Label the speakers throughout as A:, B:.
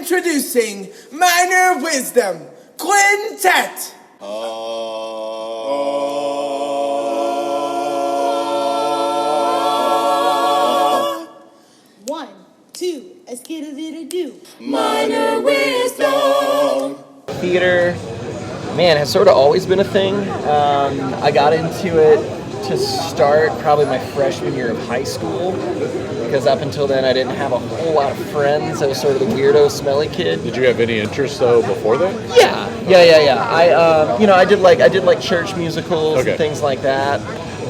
A: Introducing Minor Wisdom Quintet.
B: 1, 2, a skidda-didda-doo.
A: Minor Wisdom.
C: Theater, man, has sort of always been a thing. I got into it to start probably my freshman year of high school, because up until then I didn't have a whole lot of friends. I was sort of the weirdo, smelly kid.
D: Did you have any interest though before that?
C: Yeah. I did like church musicals and things like that.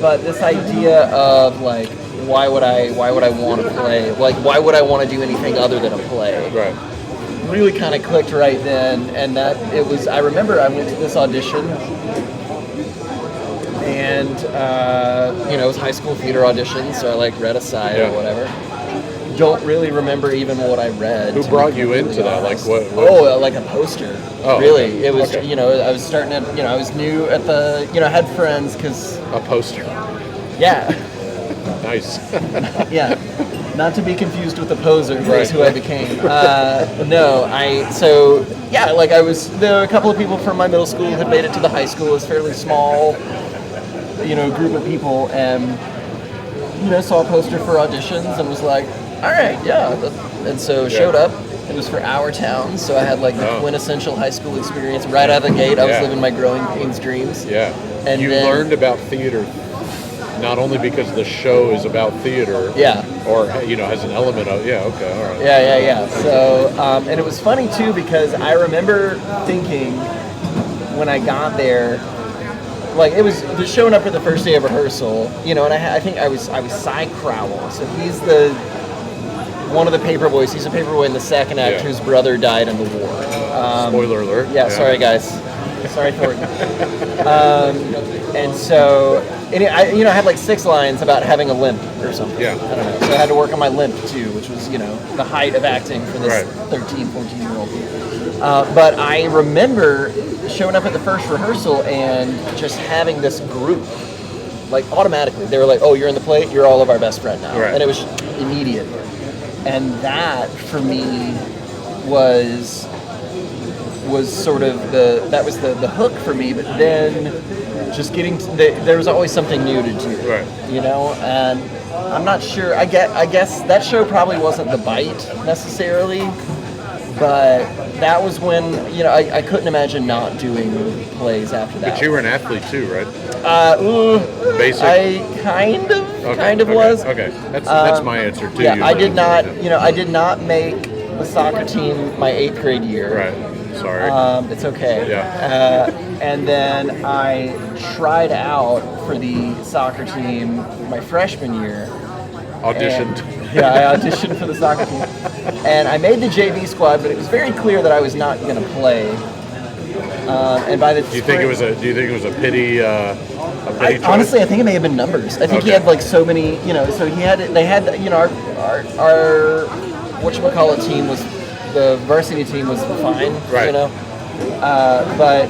C: But this idea of like, why would I want to play? Like, why would I want to do anything other than a play?
D: Right.
C: Really kind of clicked right then, and that it was. I remember I went to this audition, and it was high school theater audition, so I like read a side or whatever. Don't really remember even what I read.
D: Who brought you into that? Like what?
C: Oh, like a poster.
D: Oh,
C: really?
D: Okay.
C: It was. I was starting to. I was new at the. I had friends because.
D: A poster.
C: Yeah.
D: Nice.
C: Yeah. Not to be confused with the poser,
D: Right.
C: is who I became. There were a couple of people from my middle school had made it to the high school. It was fairly small, group of people, and, saw a poster for auditions and was like, all right, yeah. And so showed up. It was for our town, so I had like the quintessential high school experience right out of the gate. I was living my growing pains dreams.
D: Yeah.
C: And
D: you learned about theater not only because the show is about theater, or has an element of, all right.
C: Yeah. So, and it was funny too because I remember thinking when I got there, like it was just showing up for the first day of rehearsal, and I think I was Cy Crowell, so he's one of the paper boys. He's a paper boy in the second act whose brother died in the war.
D: Spoiler alert.
C: Yeah, sorry guys. Sorry, Thornton. And so, I had like 6 lines about having a limp or something.
D: Yeah.
C: I don't know. So I had to work on my limp too, which was, the height of acting for this 13, 14-year-old. But I remember showing up at the first rehearsal and just having this group, like automatically. They were like, oh, you're in the play? You're all of our best friend now.
D: Right.
C: And it was immediate. And that, for me, was sort of the hook for me, but then just there was always something new to do,
D: right?
C: And I'm not sure. I guess that show probably wasn't the bite necessarily, but that was when I couldn't imagine not doing plays after that.
D: But you were an athlete too, right? Basic.
C: I kind of was.
D: Okay, that's my answer too.
C: Yeah, I did not. I did not make the soccer team my 8th grade year.
D: Right. Sorry.
C: It's okay.
D: Yeah.
C: And then I tried out for the soccer team my freshman year.
D: Auditioned.
C: I auditioned for the soccer team. And I made the JV squad, but it was very clear that I was not going to play. And by the
D: Do you think it was a pity?
C: Honestly, I think it may have been numbers. I think he had like so many. So they had our whatchamacallit team was. The varsity team was fine,
D: right.
C: But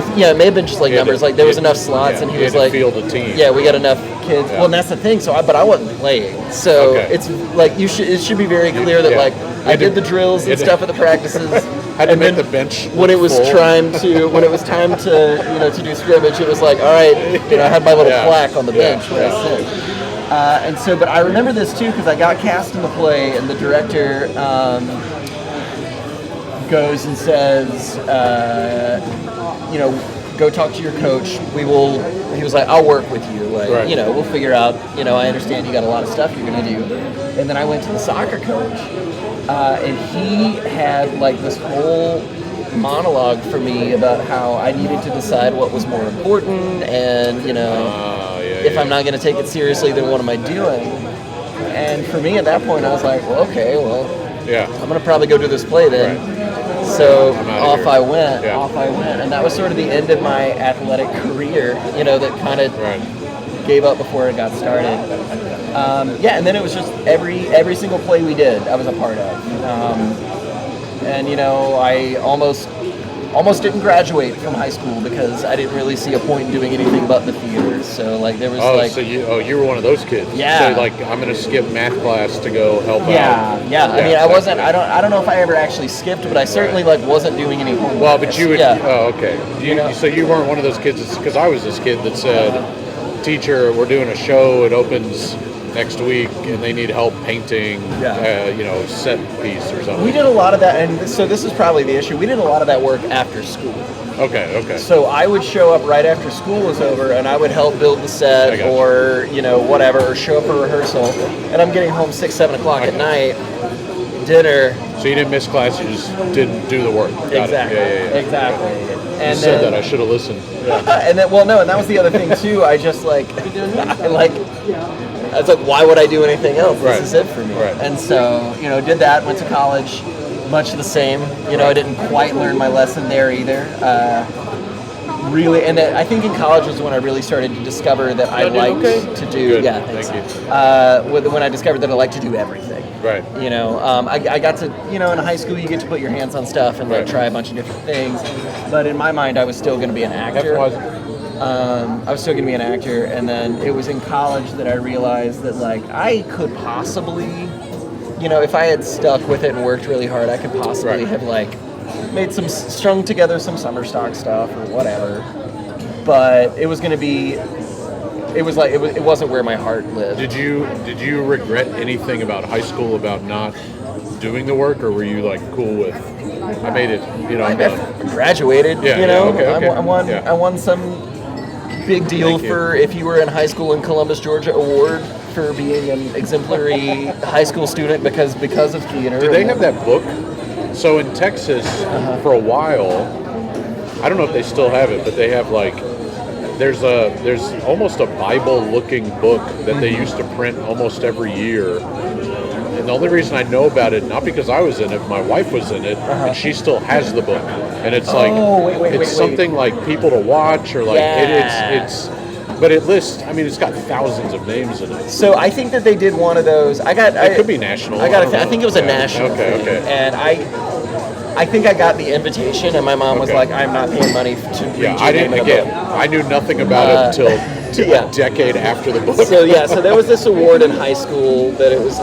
C: it may have been just like numbers. Like there was enough slots, and he was like,
D: "Field a team."
C: Yeah, we got enough kids.
D: Yeah.
C: Well, and that's the thing. But I wasn't playing, so it's like it should be very clear that like I did the drills and stuff at the practices.
D: Had to make the bench
C: when it was time to do scrimmage. It was like, all right, I had my little plaque on the bench where I sit. But I remember this too because I got cast in the play, and the director. Goes and says, go talk to your coach. He was like, I'll work with you. Like, we'll figure out, I understand you got a lot of stuff you're going to do. And then I went to the soccer coach, and he had like this whole monologue for me about how I needed to decide what was more important. And, if I'm not going to take it seriously, then what am I doing? And for me at that point, I was like, well, okay, I'm going to probably go do this play then. Right. So off I went, and that was sort of the end of my athletic career, that kind of gave up before it got started. And then it was just every single play we did, I was a part of. I almost almost didn't graduate from high school because I didn't really see a point in doing anything but the theater. So like there was
D: so you were one of those kids.
C: Yeah.
D: So like I'm gonna skip math class to go help out.
C: Yeah. I mean, I wasn't. I don't know if I ever actually skipped, but I certainly like wasn't doing any homework.
D: Well, but you would.
C: Yeah.
D: Oh, okay. So you weren't one of those kids because I was this kid that said, "Teacher, we're doing a show. It opens next week, and they need help painting, set piece or something."
C: We did a lot of that, and so this is probably the issue. We did a lot of that work after school.
D: Okay.
C: So I would show up right after school was over, and I would help build the set or, whatever, or show up for rehearsal. And I'm getting home 6, 7 o'clock at night, dinner.
D: So you didn't miss class, you just didn't do the work.
C: Exactly.
D: Yeah.
C: Exactly.
D: And you said that, I should have listened. Yeah.
C: And that was the other thing, too. I just, I was like, why would I do anything else? This is it for me.
D: Right.
C: And so, did that, went to college, much the same. I didn't quite learn my lesson there either. Really, and I think in college was when I really started to discover that I liked to do.
D: Good.
C: Yeah,
D: thank you.
C: When I discovered that I like to do everything.
D: Right.
C: I got to, in high school you get to put your hands on stuff and try a bunch of different things. But in my mind, I was still going to be an actor. I was still going to be an actor, and then it was in college that I realized that I could possibly, if I had stuck with it and worked really hard, I could possibly have made strung together some summer stock stuff or whatever. But it was going to be, it wasn't where my heart lived.
D: Did you regret anything about high school about not doing the work, or were you cool with? I made it.
C: I graduated.
D: Okay.
C: I won some big deal for if you were in high school in Columbus, Georgia award for being an exemplary high school student because of theater.
D: Did they have that book? So in Texas, for a while, I don't know if they still have it, but they have there's almost a Bible-looking book that they used to print almost every year. And the only reason I know about it, not because I was in it, my wife was in it, and she still has the book. And it's something like people to watch, or but it lists. I mean, it's got thousands of names in it.
C: So I think that they did one of those.
D: It could be national.
C: I think it was a national.
D: Okay.
C: And I think I got the invitation, and my mom was like, "I'm not paying money to read your name in the book."
D: I knew nothing about it until a decade after the book.
C: So there was this award in high school that it was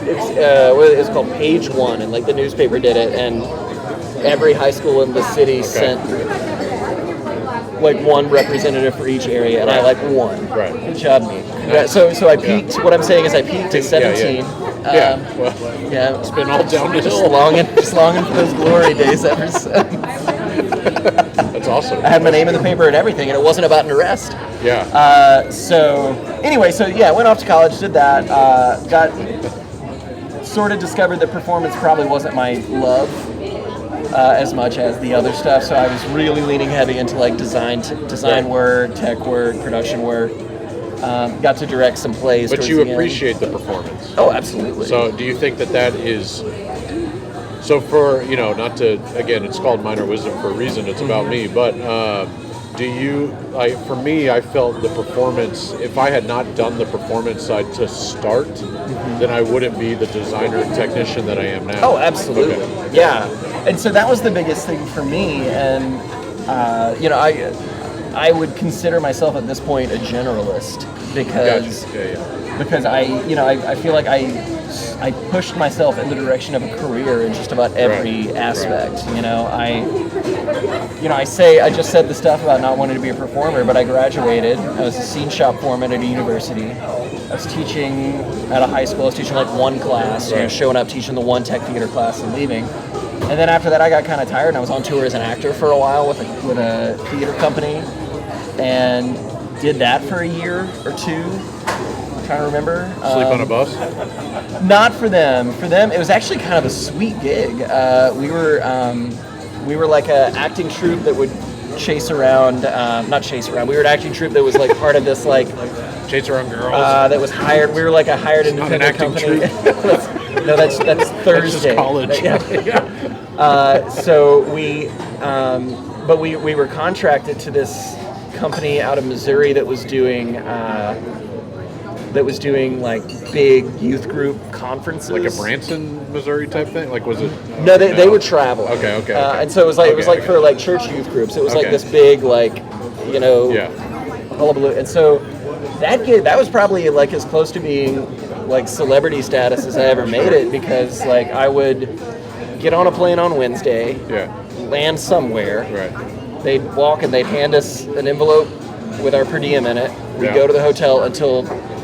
C: it's called Page One, and the newspaper did it, and every high school in the city sent one representative for each area, and I won.
D: Right.
C: Good job, me. Nice. So I peaked. What I'm saying is I peaked at 17.
D: It's been all downhill.
C: Just longing for those glory days ever since.
D: That's awesome.
C: I had my name in the paper and everything, and it wasn't about an arrest.
D: Yeah.
C: Went off to college, did that, got sort of discovered that performance probably wasn't my love as much as the other stuff, so I was really leaning heavy into design work, tech work, production work. Got to direct some plays.
D: But you appreciate the performance.
C: Oh, absolutely.
D: So do you think that is... So for, not to, again, it's called Minor Wisdom for a reason, it's about me, but do you, for me, I felt the performance, if I had not done the performance side to start, then I wouldn't be the designer and technician that I am now.
C: Oh, absolutely. Okay. Yeah. And so that was the biggest thing for me, and, I would consider myself at this point a generalist because I feel like I pushed myself in the direction of a career in just about every aspect. I just said the stuff about not wanting to be a performer, but I graduated. I was a scene shop foreman at a university. I was teaching at a high school. I was teaching one class, showing up, teaching the one tech theater class and leaving. And then after that, I got kind of tired, and I was on tour as an actor for a while with a theater company, and did that for a year or two. I'm trying to remember.
D: Sleep on a bus?
C: Not for them. For them, it was actually kind of a sweet gig. We were like an acting troupe that would chase around. Not chase around. We were an acting troupe that was part of this
D: chase around girls.
C: That was hired. We were a hired independent company. No, that's Thursday.
D: That's just college.
C: But we were contracted to this company out of Missouri that was doing that was doing like big youth group conferences.
D: Like a Branson, Missouri type thing? Like, was it?
C: No, they would travel.
D: Okay.
C: And so it was like for like church youth groups. It was like this big hullabaloo. And so that was probably like as close to being like celebrity status as I ever made it, because like I would get on a plane on Wednesday, land somewhere.
D: Right.
C: They'd walk and they'd hand us an envelope with our per diem in it. We'd go to the hotel until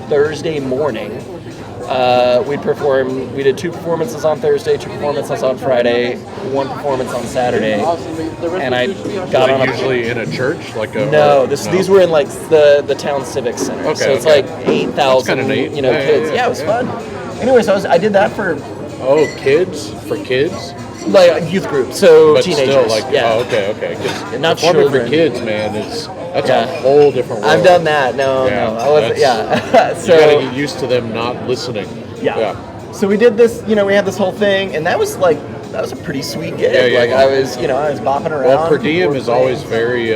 C: Thursday morning. We'd perform. We did 2 performances on Thursday, 2 performances on Friday, 1 perforance on Saturday, and I got on
D: usually in a church, like a
C: these were in like the town civic center.
D: Okay,
C: so it's like 8,000
D: neat.
C: Kids. Yeah, it was fun. Anyway, so I did that for
D: kids
C: like youth group, so
D: but
C: teenagers.
D: Still, like,
C: yeah.
D: Okay.
C: Not
D: performing
C: children
D: for kids, man. That's a whole different world.
C: I've done that. No, I wasn't. Yeah. So
D: you gotta get used to them not listening.
C: Yeah. So we did this. We had this whole thing, and that was a pretty sweet gig. I was bopping around.
D: Well, per diem is always very.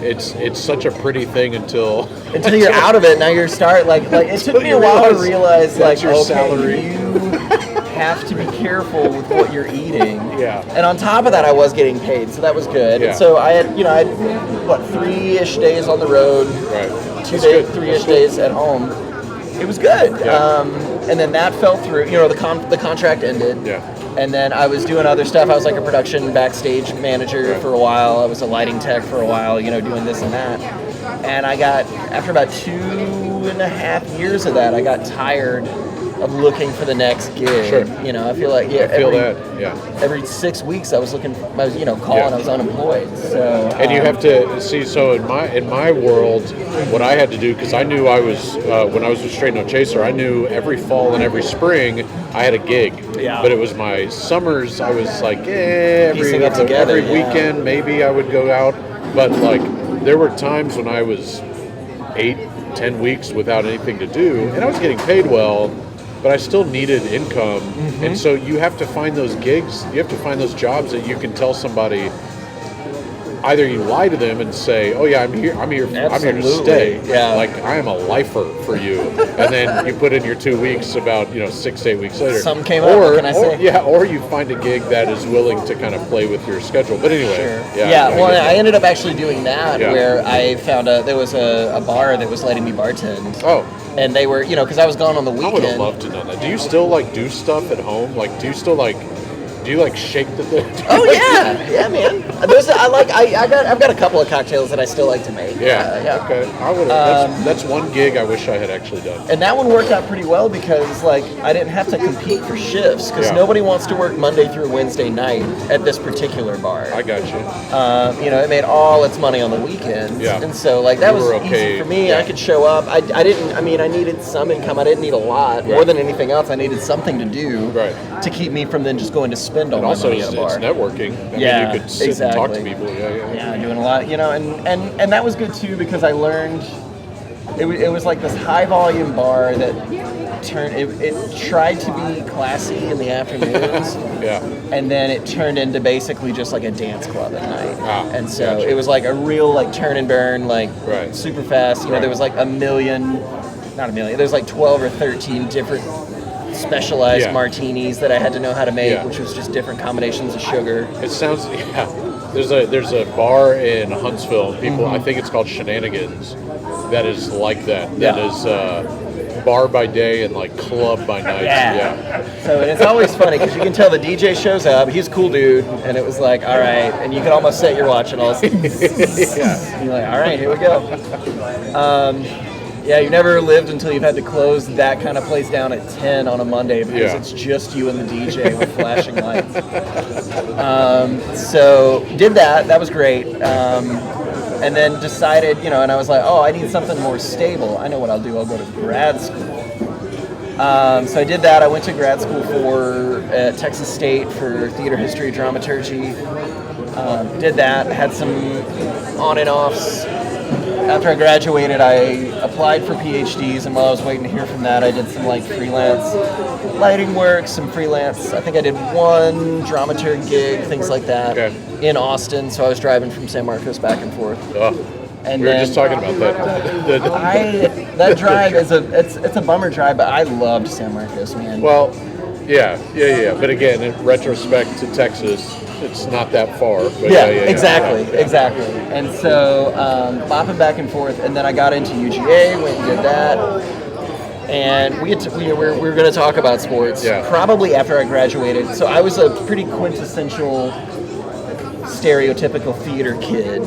D: It's such a pretty thing until
C: you're out of it. Now you're it took me a while to realize your salary. You have to be careful with what you're eating.
D: Yeah.
C: And on top of that, I was getting paid, so that was good.
D: Yeah.
C: And so I had 3-ish days on the road.
D: Right.
C: 3-ish days at home. It was good.
D: Yeah.
C: And then that fell through. The contract ended.
D: Yeah.
C: And then I was doing other stuff. I was like a production backstage manager for a while. I was a lighting tech for a while, doing this and that. And after about 2.5 years of that, I got tired of looking for the next gig.
D: Sure.
C: I feel like every 6 weeks I was looking. I was calling. I was unemployed. So
D: and you have to see. So in my world, what I had to do, because I knew I was when I was with Straight No Chaser, I knew every fall and every spring I had a gig.
C: Yeah.
D: But it was my summers. I was like, every weekend maybe I would go out. But like there were times when I was 8-10 weeks without anything to do, and I was getting paid well. But I still needed income, and so you have to find those gigs. You have to find those jobs that you can tell somebody. Either you lie to them and say, "Oh yeah, I'm here to stay."
C: Yeah.
D: Like I am a lifer for you, and then you put in your 2 weeks. About 6 to 8 weeks later,
C: some came up. What can I say?
D: Yeah, or you find a gig that is willing to kind of play with your schedule. But anyway,
C: sure. I ended up actually doing that where I found there was a bar that was letting me bartend.
D: Oh.
C: And they were, because I was gone on the weekend.
D: I would have loved to know that. Do you still do stuff at home? Like, do you still shake the thing?
C: Oh yeah, man. I've got a couple of cocktails that I still like to make.
D: Yeah. Okay. I would. That's one gig I wish I had actually done.
C: And that one worked out pretty well because I didn't have to compete for shifts because nobody wants to work Monday through Wednesday night at this particular bar.
D: I got you.
C: It made all its money on the weekends.
D: Yeah.
C: And so that was easy for me.
D: Yeah.
C: I could show up. I needed some income. I didn't need a lot.
D: Right.
C: More than anything else, I needed something to do
D: to
C: keep me from then just going to spend all
D: and
C: my
D: also
C: money at a bar.
D: It's networking. I mean, you could sit and talk to people. Yeah,
C: doing a lot, and that was good too because I learned it was like this high volume bar that it tried to be classy in the afternoons. And then it turned into basically just like a dance club at night. And so it was like a real turn and burn, super fast. There was not a million. There's 12 or 13 different specialized martinis that I had to know how to make, which was just different combinations of sugar.
D: It sounds There's a bar in Huntsville. People, I think it's called Shenanigans. That is like that. That is bar by day and club by night.
C: So and it's always funny because you can tell the DJ shows up. He's a cool dude, and it was all right. And you can almost set your watch and all. You're all right, here we go. You never lived until you've had to close that kind of place down at 10 on a Monday because it's just you and the DJ with flashing lights. So did that. That was great. And then decided, and I was like, I need something more stable. I know what I'll do. I'll go to grad school. So I did that. I went to grad school at Texas State for theater history, dramaturgy. Did that. Had some on and offs. After I graduated, I applied for PhDs, and while I was waiting to hear from that, I did some freelance lighting work, some freelance. I think I did one dramaturg gig, things like that, in Austin. So I was driving from San Marcos back and forth.
D: And we were just talking about that.
C: That drive is it's a bummer drive, but I loved San Marcos, man.
D: Well, yeah. But again, in retrospect to Texas, it's not that far. But
C: exactly. And so bopping back and forth, and then I got into UGA, went and did that. And we were going to talk about sports probably after I graduated. So I was a pretty quintessential stereotypical theater kid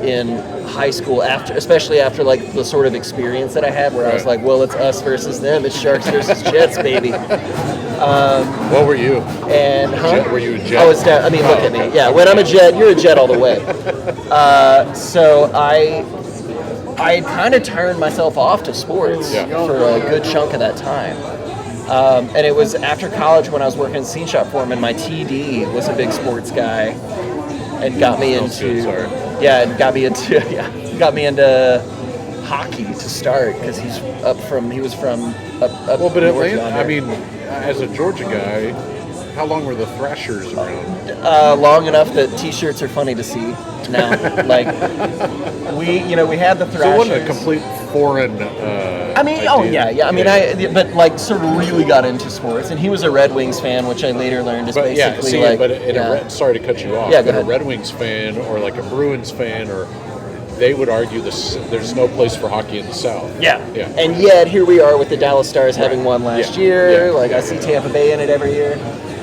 C: in high school, especially after like the sort of experience that I had where I was like, well, it's us versus them, it's Sharks versus Jets, baby.
D: What were you?
C: And
D: Were you a Jet?
C: I was. Look at me. Yeah, when I'm a Jet, you're a Jet all the way. So I kind of turned myself off to sports for a good chunk of that time. And it was after college when I was working scene shop for him, and my TD was a big sports guy. And got me into hockey to start because he was from up.
D: Well, but Atlanta. I mean, as a Georgia guy, how long were the Thrashers around?
C: Long enough that T-shirts are funny to see now. Like we had the Thrashers.
D: So it wasn't a complete foreign.
C: But like sort of really got into sports, and he was a Red Wings fan, which I later learned is basically
D: sorry to cut you off.
C: Yeah,
D: but a Red Wings fan or like a Bruins fan, or they would argue there's no place for hockey in the South.
C: Yeah. And yet here we are with the Dallas Stars having won last year. I see Tampa Bay in it every year.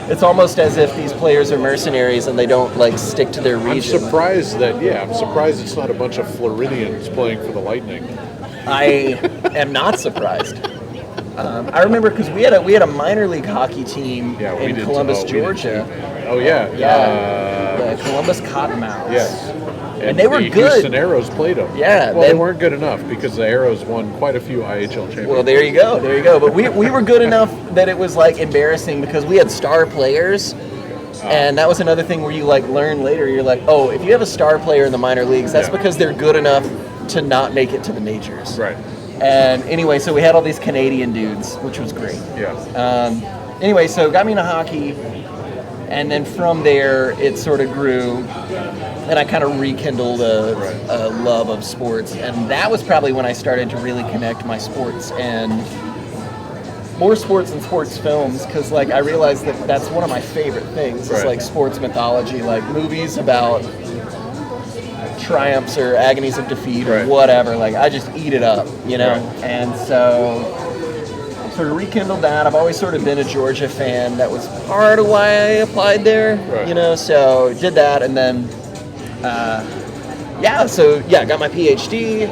C: It's almost as if these players are mercenaries and they don't like stick to their region.
D: I'm surprised it's not a bunch of Floridians playing for the Lightning.
C: I am not surprised. I remember because we had a minor league hockey team in Columbus, Georgia. The Columbus Cottonmouths.
D: Yes.
C: And they were good.
D: The Houston Aeros played them.
C: Yeah.
D: Well, they weren't good enough because the Aeros won quite a few IHL championships.
C: Well, there you go. But we were good enough that it was like embarrassing because we had star players. And that was another thing where you like learn later. You're like, oh, if you have a star player in the minor leagues, that's because they're good enough to not make it to the majors.
D: Right.
C: And anyway, so we had all these Canadian dudes, which was great.
D: Yeah.
C: Anyway, so got me into hockey. And then from there, it sort of grew. And I kind of rekindled a love of sports. And that was probably when I started to really connect my sports and more sports and sports films. Because like I realized that that's one of my favorite things. Is like sports mythology, like movies about triumphs or agonies of defeat or whatever. Like I just eat it up, And so sort of rekindled that. I've always sort of been a Georgia fan. That was part of why I applied there, So did that, and then got my PhD.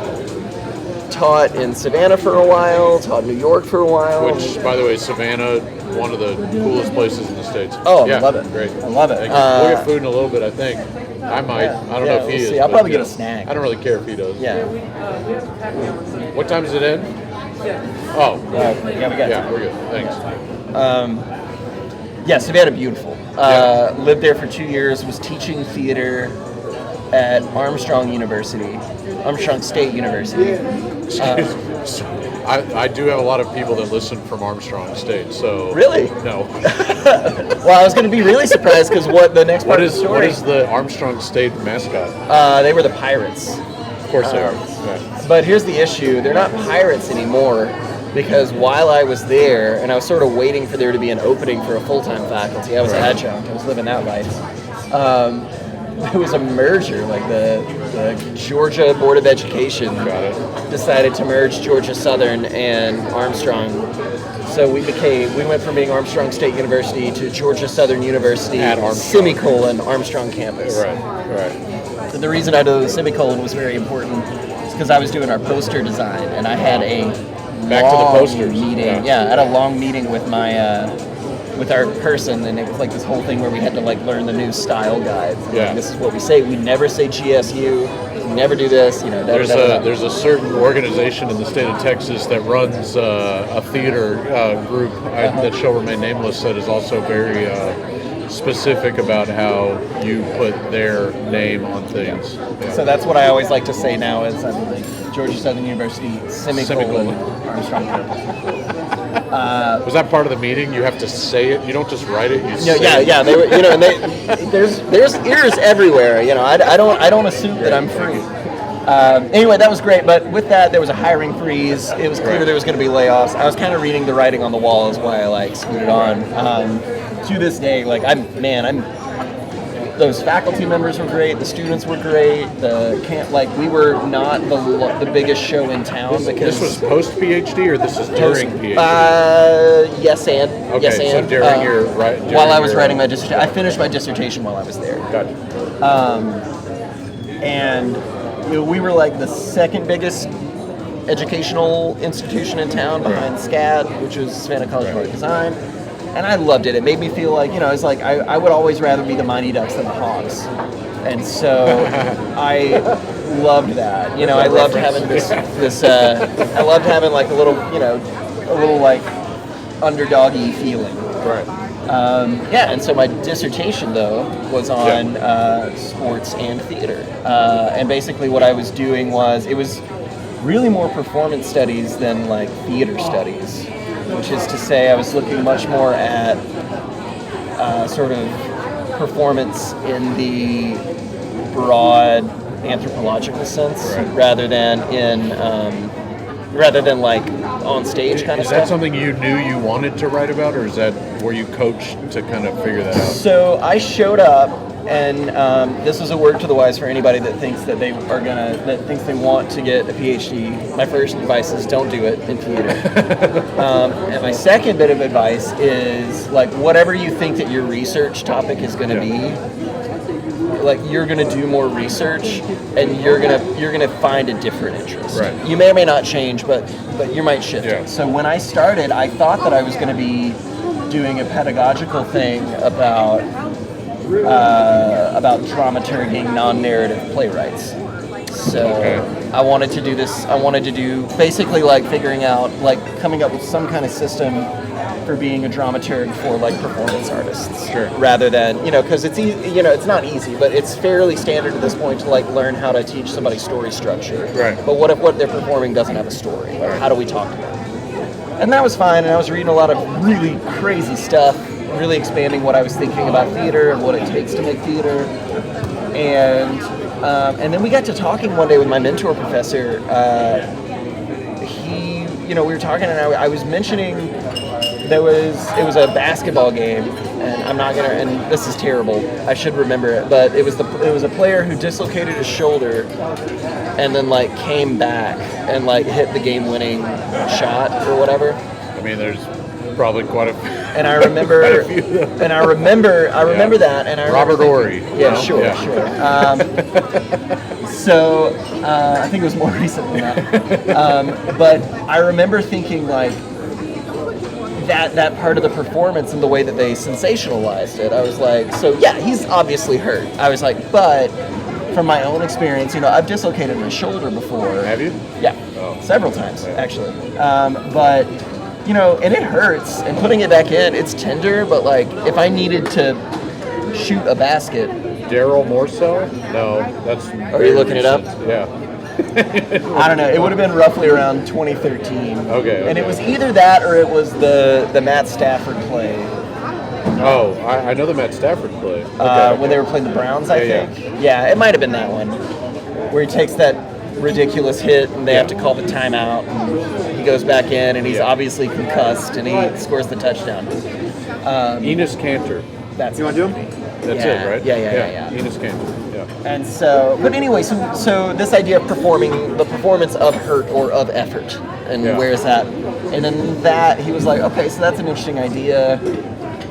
C: Taught in Savannah for a while. Taught in New York for a while.
D: Which, by the way, Savannah, one of the coolest places in the States.
C: Oh, I love it.
D: Great.
C: I love it.
D: We'll get food in a little bit, I think. I might. I don't know if he is.
C: I'll probably get a snack.
D: I don't really care if he does.
C: Yeah.
D: What time does it end? Oh.
C: Yeah, we got it.
D: Yeah, we're good. Thanks.
C: Savannah, beautiful. Lived there for 2 years. Was teaching theater at Armstrong State University.
D: I do have a lot of people that listen from Armstrong State, so...
C: Really?
D: No.
C: Well, I was going to be really surprised because what the next part of the story...
D: What is the Armstrong State mascot?
C: They were the Pirates.
D: Of course they are. Yeah.
C: But here's the issue. They're not Pirates anymore because while I was there, and I was sort of waiting for there to be an opening for a full-time faculty, I was adjunct. I was living that life. There was a merger, like the Georgia Board of Education decided to merge Georgia Southern and Armstrong. So we went from being Armstrong State University to Georgia Southern University
D: at
C: Armstrong. Armstrong campus.
D: Right.
C: And the reason I know the semicolon was very important is because I was doing our poster design, and I had a meeting. Yeah, I had a long meeting with my with our person, and it was like this whole thing where we had to like learn the new style guides. Like, this is what we say. We never say GSU. We never do this.
D: There's a certain organization in the state of Texas that runs a theater group that shall remain nameless that is also very specific about how you put their name on things. Yeah.
C: So that's what I always like to say now is like Georgia Southern University semicolon Armstrong campus.
D: Was that part of the meeting? You have to say it. You don't just write it. You say it.
C: Yeah. They were, and there's ears everywhere. I don't assume that I'm free. Anyway, that was great, but with that, there was a hiring freeze. It was clear there was going to be layoffs. I was kind of reading the writing on the wall is why I scooted on. To this day, those faculty members were great. The students were great. We were not the biggest show in town because
D: this was post PhD or this is during PhD.
C: Yes and
D: okay,
C: yes and.
D: So during your
C: while I was writing my dissertation, I finished my dissertation while I was there.
D: Gotcha.
C: And we were like the second biggest educational institution in town behind SCAD, which was Savannah College of Art and Design. And I loved it. It made me feel like, it's like I would always rather be the Mighty Ducks than the Hawks. And so I loved that. I loved having I loved having like a little like underdoggy feeling.
D: Right.
C: And so my dissertation, though, was on sports and theater. And basically what I was doing it was really more performance studies than like theater studies, which is to say I was looking much more at sort of performance in the broad anthropological sense rather than like on stage kind of
D: Is
C: stuff.
D: that something you knew you wanted to write about, or were you coached to kind of figure that out?
C: So I showed up, and this is a word to the wise for anybody that thinks that they want to get a PhD. My first advice is don't do it in theater. And my second bit of advice is like whatever you think that your research topic is going to be, like you're going to do more research and you're going to find a different interest.
D: Right.
C: You may or may not change, but you might shift.
D: Yeah.
C: So when I started, I thought that I was going to be doing a pedagogical thing about dramaturging non-narrative playwrights. So I wanted to do this. I wanted to do basically like figuring out, like coming up with some kind of system for being a dramaturg for like performance artists.
D: Sure.
C: Rather than, because it's easy, it's not easy, but it's fairly standard at this point to like learn how to teach somebody story structure.
D: Right.
C: But what if what they're performing doesn't have a story? Like, how do we talk to them? And that was fine, and I was reading a lot of really crazy stuff, really expanding what I was thinking about theater and what it takes to make theater. And then we got to talking one day with my mentor professor. We were talking, and I was mentioning it was a basketball game, and I'm not gonna, and this is terrible, I should remember it, but it was a player who dislocated his shoulder and then like came back and like hit the game-winning shot or whatever.
D: I mean, there's probably quite a few.
C: And I remember, I remember that, and I
D: Robert Horry.
C: Yeah, sure. So I think it was more recent than that. But I remember thinking like that part of the performance and the way that they sensationalized it. I was like, so yeah, he's obviously hurt. I was like, but from my own experience, I've dislocated my shoulder before.
D: Have you?
C: Yeah, several times actually. But and it hurts. And putting it back in, it's tender. But like, if I needed to shoot a basket,
D: Daryl Morso? No, that's.
C: Are you looking it up?
D: Yeah.
C: I don't know. It would have been roughly around 2013.
D: Okay.
C: And it was either that or it was the Matt Stafford play.
D: Oh, I know the Matt Stafford play.
C: When they were playing the Browns, I think. Yeah, it might have been that one where he takes that ridiculous hit and they have to call the timeout and he goes back in and he's obviously concussed and he scores the touchdown.
D: Enos Cantor.
C: That's
A: you want to do him?
D: That's it, right?
C: Yeah.
D: Enos Cantor. Yeah.
C: And so, but anyway, so this idea of the performance of hurt or of effort, and where is that? And then that he was like, okay, so that's an interesting idea,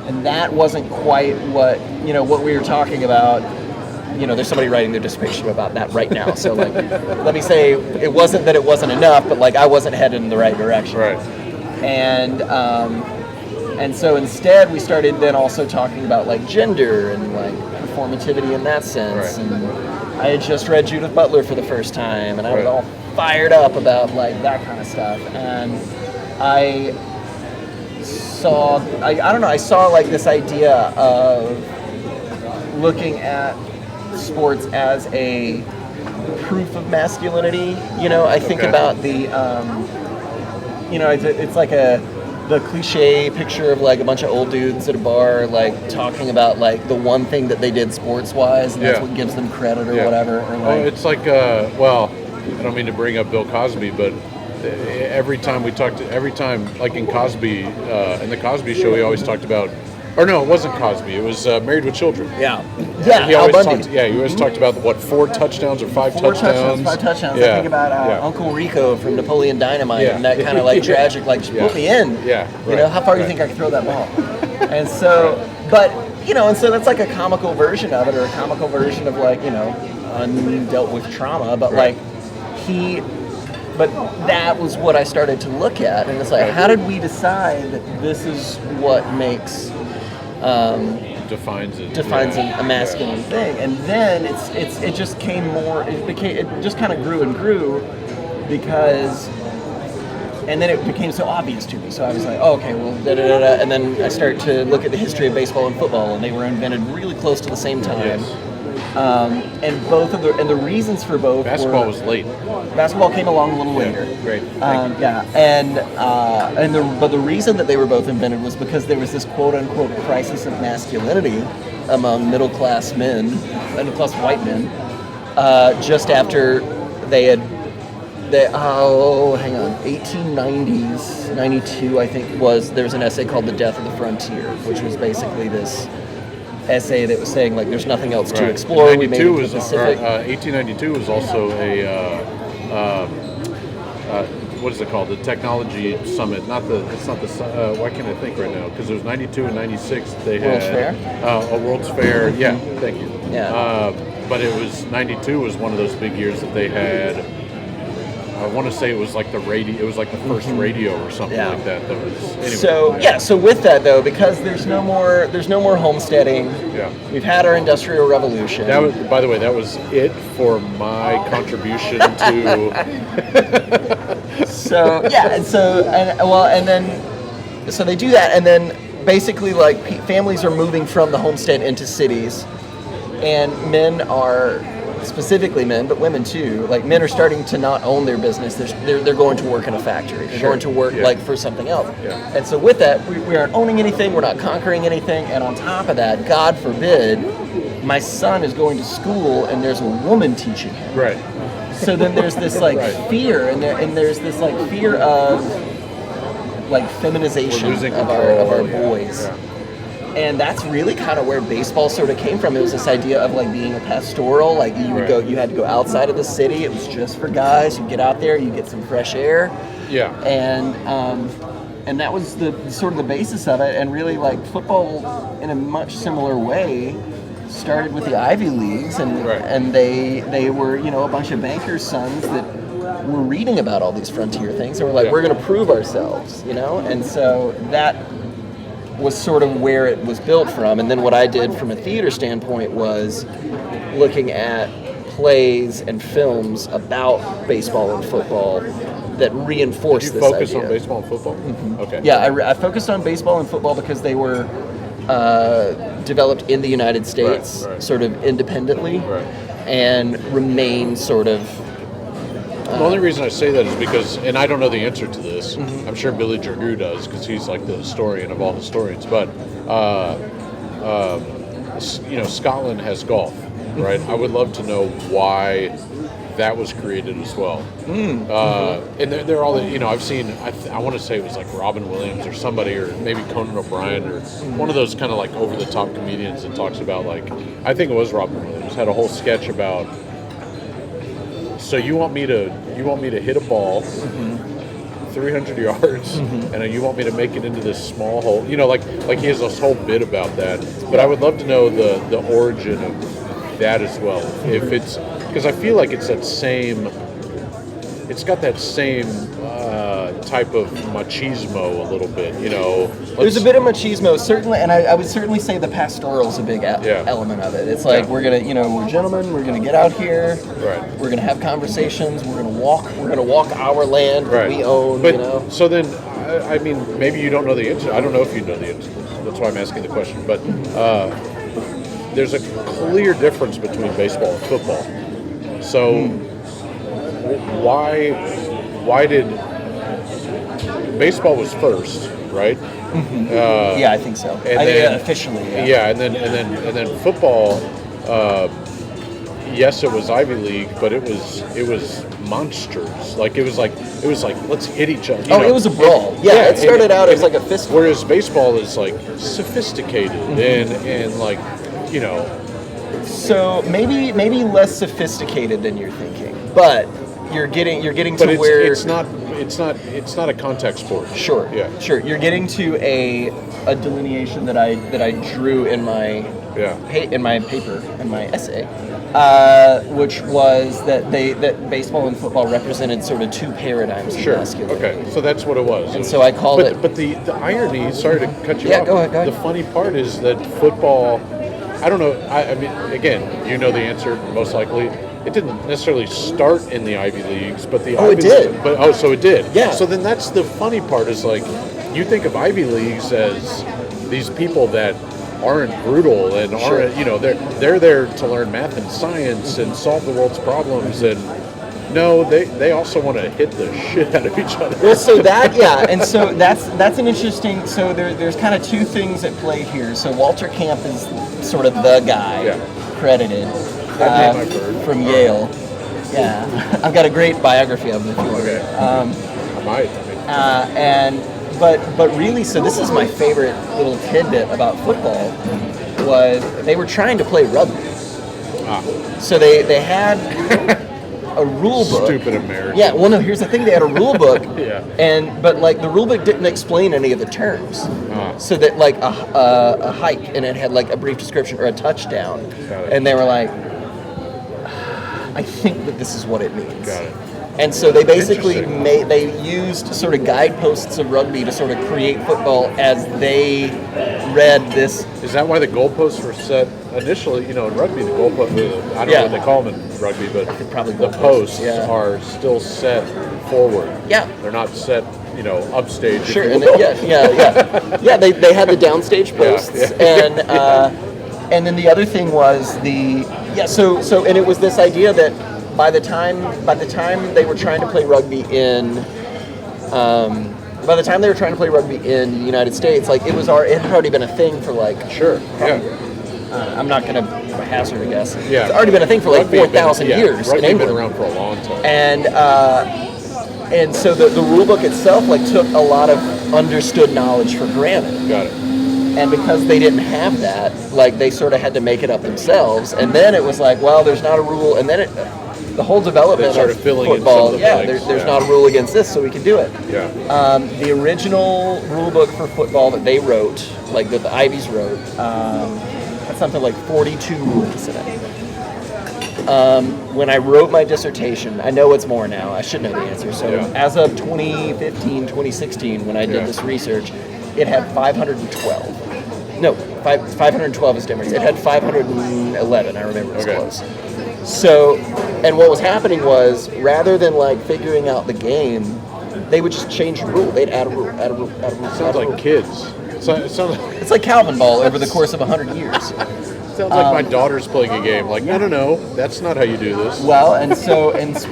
C: and that wasn't quite what what we were talking about. There's somebody writing their dissertation about that right now. So like, let me say, it wasn't that it wasn't enough, but like I wasn't headed in the right direction.
D: Right.
C: And so instead, we started then also talking about like gender and like performativity in that sense. Right. And I had just read Judith Butler for the first time, and I was all fired up about like that kind of stuff. And I saw like this idea of looking at sports as a proof of masculinity. I think about the, it's like the cliche picture of like a bunch of old dudes at a bar like talking about like the one thing that they did sports wise and that's what gives them credit or whatever. Or like,
D: it's like I don't mean to bring up Bill Cosby, but every time like in Cosby, in the Cosby Show, he always talked about, or no, it wasn't Cosby. It was Married with Children.
C: Yeah.
D: He
C: Al
D: always
C: Bundy.
D: talked. Yeah, he always talked about what 4 touchdowns or 5
C: Four
D: touchdowns.
C: 5 touchdowns.
D: Yeah.
C: I think about Uncle Rico from Napoleon Dynamite and that kind of like tragic, like, just put me in.
D: Yeah.
C: You know, how far do you think I can throw that ball? And so, but, you know, and so that's like a comical version of it, or a comical version of like, you know, undealt with trauma, but like but that was what I started to look at, and it's like, how did we decide that this is what makes
D: defines
C: a masculine thing? And then it just it just kind of grew and grew, because, and then it became so obvious to me. So I was like, oh, okay, well, da-da-da-da. And then I started to look at the history of baseball and football, and they were invented really close to the same time.
D: Yes.
C: And the reasons for both
D: Basketball was late.
C: Basketball came along a little later.
D: Great.
C: But the reason that they were both invented was because there was this quote unquote crisis of masculinity among middle class white men, just after they 1890s, 92, I think there was an essay called The Death of the Frontier, which was basically this essay that was saying, like, there's nothing else to explore. We made it to the Pacific.
D: 1892 was also what is it called? The Technology Summit. Why can't I think right now? Because it was 92 and 96. They had
C: World's Fair?
D: A World's Fair. Yeah, thank you.
C: Yeah.
D: But it was 92 was one of those big years that they had. I want to say it was like the radio. It was like the first radio or something like that. That was anyway.
C: So with that though, because there's no more homesteading.
D: Yeah.
C: We've had our Industrial Revolution.
D: That was, by the way, that was it for my contribution to.
C: So they do that, and then basically like families are moving from the homestead into cities, and men are. Specifically men, but women too. Like, men are starting to not own their business. They're going to work in a factory. They're going to work like for something else.
D: Yeah.
C: And so with that, we aren't owning anything. We're not conquering anything. And on top of that, God forbid, my son is going to school and there's a woman teaching him.
D: Right.
C: So then there's this like fear, and there's this like fear of like feminization of our boys.
D: Yeah.
C: And that's really kind of where baseball sort of came from. It was this idea of like being a pastoral, like you had to go outside of the city. It was just for guys. You get out there, you get some fresh air.
D: Yeah.
C: And that was the sort of the basis of it. And really, like, football in a much similar way started with the Ivy Leagues, and they were, you know, a bunch of bankers' sons that were reading about all these frontier things. And were like, we're going to prove ourselves, you know. And so that was sort of where it was built from. And then what I did from a theater standpoint was looking at plays and films about baseball and football that reinforce this idea.
D: Did you focus on baseball and football? Mm-hmm. Okay.
C: Yeah, I focused on baseball and football because they were developed in the United States sort of independently and remain sort of...
D: The only reason I say that is because, and I don't know the answer to this, I'm sure Billy Jagoo does because he's like the historian of all historians, but, you know, Scotland has golf, right? I would love to know why that was created as well. And they're all, you know, I've seen, I want to say it was like Robin Williams or somebody, or maybe Conan O'Brien, or one of those kind of like over-the-top comedians that talks about, like, I think it was Robin Williams, had a whole sketch about, so you want me to hit a ball 300 yards, and you want me to make it into this small hole, you know, like he has this whole bit about that. But I would love to know the origin of that as well, if it's, because I feel like it's got that same type of machismo a little bit, you know.
C: There's a bit of machismo, certainly, and I would certainly say the pastoral is a big element of it. It's like, we're gonna, you know, we're gentlemen, we're gonna get out here, we're gonna have conversations, we're gonna walk our land that we own,
D: but,
C: you know.
D: So then, I mean, maybe you don't know the answer. I don't know if you know the answer. That's why I'm asking the question. But there's a clear difference between baseball and football. So why did baseball was first, right?
C: Yeah, I think so.
D: And then,
C: officially,
D: and then football yes, it was Ivy League, but it was monsters. Like it was like let's hit each other.
C: It was a brawl. Yeah, it started out as like a fist.
D: Whereas baseball is like sophisticated and like, you know.
C: So maybe less sophisticated than you're thinking, but you're getting
D: But
C: to where
D: it's not a contact sport.
C: Sure.
D: Yeah.
C: Sure. You're getting to a delineation that I drew in my in my paper, in my essay, which was that baseball and football represented sort of two paradigms of masculinity.
D: Okay. So that's what it was.
C: And so I called it.
D: But the irony. Sorry to cut you off.
C: Yeah. Go ahead.
D: The funny part is that football. I don't know. I mean, again, you know the answer most likely. It didn't necessarily start in the Ivy Leagues, but the
C: it did.
D: So it did.
C: Yeah.
D: So then that's the funny part is like, you think of Ivy Leagues as these people that aren't brutal and aren't, you know, they're there to learn math and science and solve the world's problems, and no, they also want to hit the shit out of each other.
C: Well, so and so that's an interesting. So there's kind of two things at play here. So Walter Camp is sort of the guy credited from Yale. Yeah, I've got a great biography of him if you want.
D: Okay. I might.
C: But really, so this is my favorite little tidbit about football was they were trying to play rugby. So they had a rule book.
D: Stupid American.
C: Yeah, well, no, here's the thing. They had a rule book. But like the rule book didn't explain any of the terms. So that like a hike, and it had like a brief description or a touchdown. And they were like, I think that this is what it means.
D: Got it.
C: And so they basically they used sort of guideposts of rugby to sort of create football as they read this.
D: Is that why the goalposts were set initially? You know, in rugby, the goalposts, I don't know what they call them in rugby, but
C: probably
D: the posts are still set forward.
C: Yeah.
D: They're not set, you know, upstage.
C: Sure. And yeah. They had the downstage posts, and then the other thing was So and it was this idea that by the time they were trying to play rugby in the United States, like it had already been a thing for like I'm not going to hazard a guess.
D: Yeah.
C: It's already been a thing for like 4,000 years in England.
D: Been around for a long time.
C: And so the rule book itself like took a lot of understood knowledge for granted.
D: Got it.
C: And because they didn't have that, like they sort of had to make it up themselves. And then it was like, well, there's not a rule. And then the whole development of football, there's not a rule against this, so we can do it.
D: Yeah.
C: The original rule book for football that they wrote, like that the Ivies wrote, had something like 42 rules in it. When I wrote my dissertation, I know it's more now. I should know the answer. So as of 2015, 2016, when I did this research, it had 512. No, 512 is different. It had 511. I remember it was close. So, and what was happening was, rather than like figuring out the game, they would just change a rule. They'd add a rule, add a rule, add a rule.
D: Sounds like kids.
C: It's like Calvin ball over the course of 100 years.
D: Sounds like my daughter's playing a game. Like, no, that's not how you do this.
C: Well, and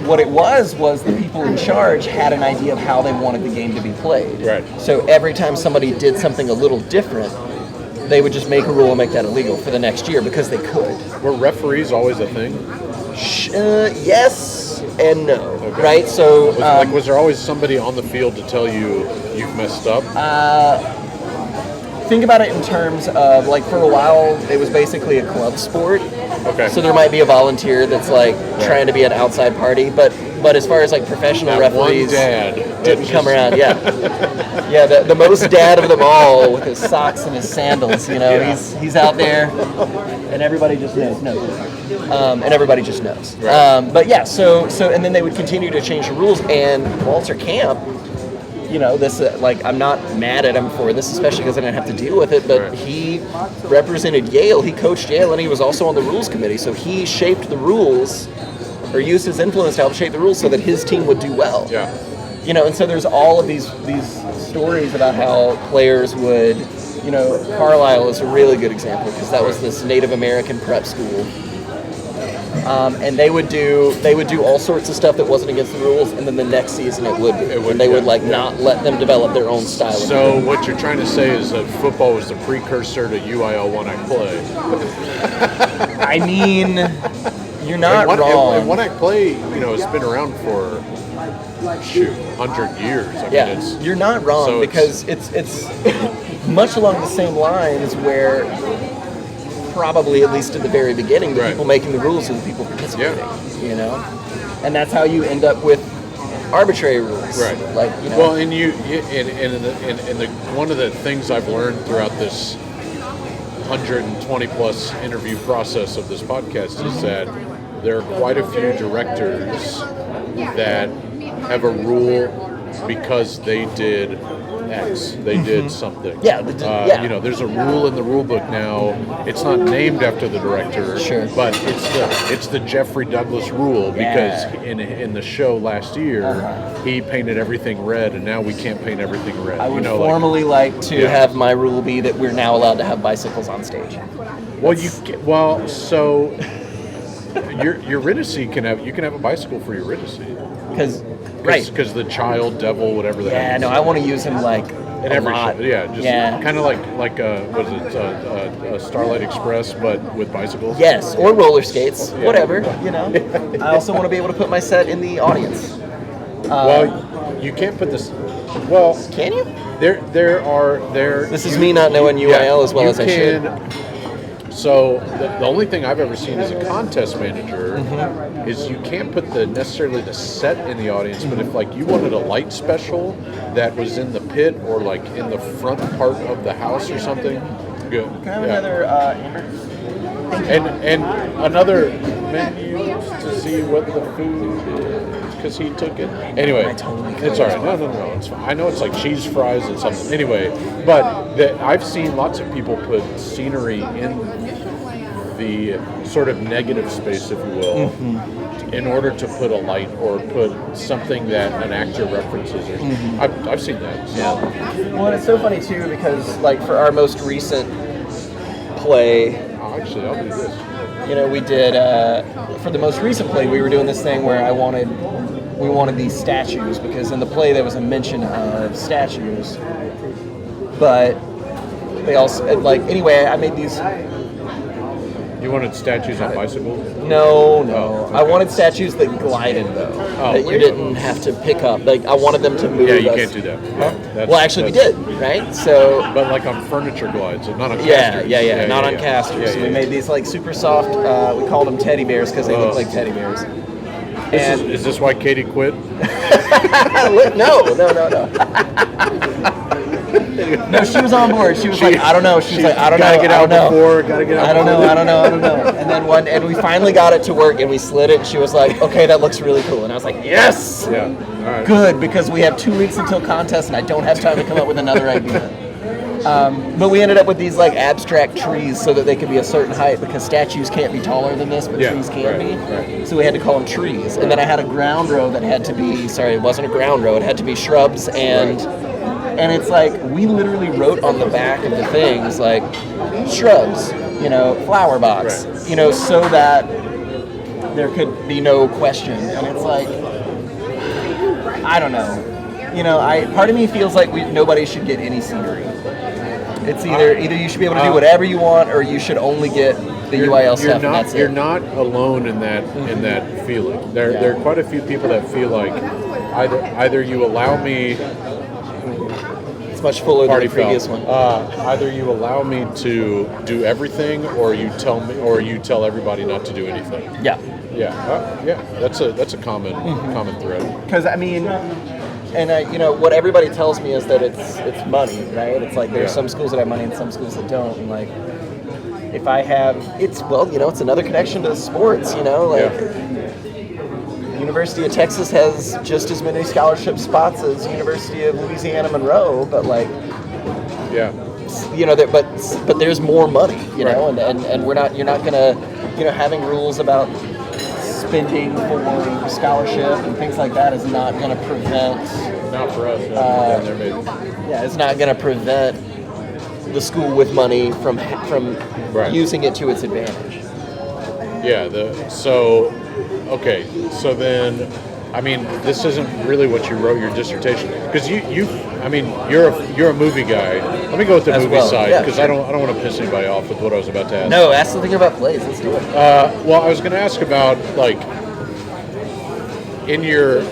C: what it was the people in charge had an idea of how they wanted the game to be played.
D: Right.
C: So every time somebody did something a little different, they would just make a rule and make that illegal for the next year because they could.
D: Were referees always a thing?
C: Yes and no. Right? So
D: was there always somebody on the field to tell you you've messed up?
C: Think about it in terms of, like, for a while, it was basically a club sport.
D: Okay.
C: So there might be a volunteer that's, like, trying to be an outside party, but as far as, like, professional referees didn't come around. Yeah. The most dad of them all with his socks and his sandals, you know, he's out there, and everybody just knows. And everybody just knows.
D: Right.
C: So and then they would continue to change the rules, and Walter Camp, you know, this I'm not mad at him for this, especially because I didn't have to deal with it, but he represented Yale, he coached Yale, and he was also on the rules committee, so he shaped the rules, or used his influence to help shape the rules so that his team would do well.
D: Yeah.
C: You know, and so there's all of these stories about how players would, you know, Carlisle is a really good example, because that was this Native American prep school. And they would do all sorts of stuff that wasn't against the rules, and then the next season it would be. And they would not let them develop their own style.
D: So what you're trying to say is that football was the precursor to UIL 1 I play.
C: I mean, You're not wrong.
D: And one-act play, has been around for 100 years. I mean,
C: you're not wrong,
D: so
C: because it's much along the same lines where probably, at least at the very beginning, the people making the rules are the people participating. And that's how you end up with arbitrary rules.
D: Right. Well, and one of the things I've learned throughout this 120 plus interview process of this podcast is that there are quite a few directors that have a rule because they did X, they did something. There's a rule in the rule book now. It's not named after the director, but it's the Geoffrey Douglas rule, because in the show last year he painted everything red, and now we can't paint everything red.
C: I would formally like to have my rule be that we're now allowed to have bicycles on stage.
D: So your Eurydice you can have a bicycle for Eurydice. Because the child, devil, whatever that is.
C: Yeah, no, I want to use him like
D: in every show. Yeah, kind of like a Starlight Express, but with bicycles.
C: Yes, or roller skates, whatever. I also want to be able to put my set in the audience.
D: You can't put this. Well,
C: can you?
D: There are.
C: This is me not knowing UIL as well as I should.
D: So the only thing I've ever seen as a contest manager is you can't put necessarily the set in the audience, but if you wanted a light special that was in the pit or in the front part of the house or something, good.
C: Can I have another Amber?
D: And another menu to see what the food is, because he took it. Anyway, it's all right. No, it's fine. I know it's like cheese fries and something. Anyway, but I've seen lots of people put scenery in the sort of negative space, if you will, in order to put a light or put something that an actor references. I've seen that. So.
C: Yeah. Well, it's so funny too, because for our most recent play,
D: actually, I'll do this.
C: We did for the most recent play, we were doing this thing where we wanted these statues, because in the play there was a mention of statues, but they also anyway, I made these.
D: You wanted statues on bicycles?
C: No. Okay. I wanted statues that glided, though. That you didn't have to pick up. I wanted them to move.
D: Yeah, you can't do that.
C: Huh? Well, actually, we did, right? So.
D: But on furniture glides, not on casters.
C: Yeah, not on casters. So we made these super soft. We called them teddy bears because they look like teddy bears.
D: Is this why Katie quit?
C: No. No, she was on board. She was like, I don't know. She was like, I don't know.
D: Gotta get out before. Gotta get out.
C: I don't know. And then and we finally got it to work, and we slid it. And she was like, okay, that looks really cool. And I was like, yes.
D: Yeah. All right.
C: Good, because we have 2 weeks until contest, and I don't have time to come up with another idea. But we ended up with these abstract trees so that they could be a certain height, because statues can't be taller than this, but trees can be. Right. So we had to call them trees. And then I had a ground row that had to be, it wasn't a ground row, it had to be shrubs and it's we literally wrote on the back of the things shrubs, flower box, so that there could be no question. And it's I don't know. Part of me feels like nobody should get any scenery. It's either you should be able to do whatever you want, or you should only get the UIL stuff, and that's it.
D: You're not alone in that feeling. There are quite a few people that feel like either you allow me.
C: It's much fuller than the previous one.
D: Either you allow me to do everything, or you tell everybody not to do anything.
C: Yeah.
D: That's a common thread.
C: Because and what everybody tells me is that it's money, right? It's there's some schools that have money and some schools that don't. And if I have, it's another connection to sports. University of Texas has just as many scholarship spots as University of Louisiana Monroe, but but there's more money, and you're not gonna, having rules about spending for scholarship and things like that is not going to prevent.
D: Not for us.
C: It's not going to prevent the school with money from using it to its advantage.
D: Yeah. So then I mean, this isn't really what you wrote your dissertation, because I mean, you're a movie guy. Let me go with the movie side, because I don't want to piss anybody off with what I was about to ask.
C: No, ask something about plays. Let's do it.
D: Well, I was going to ask about like in your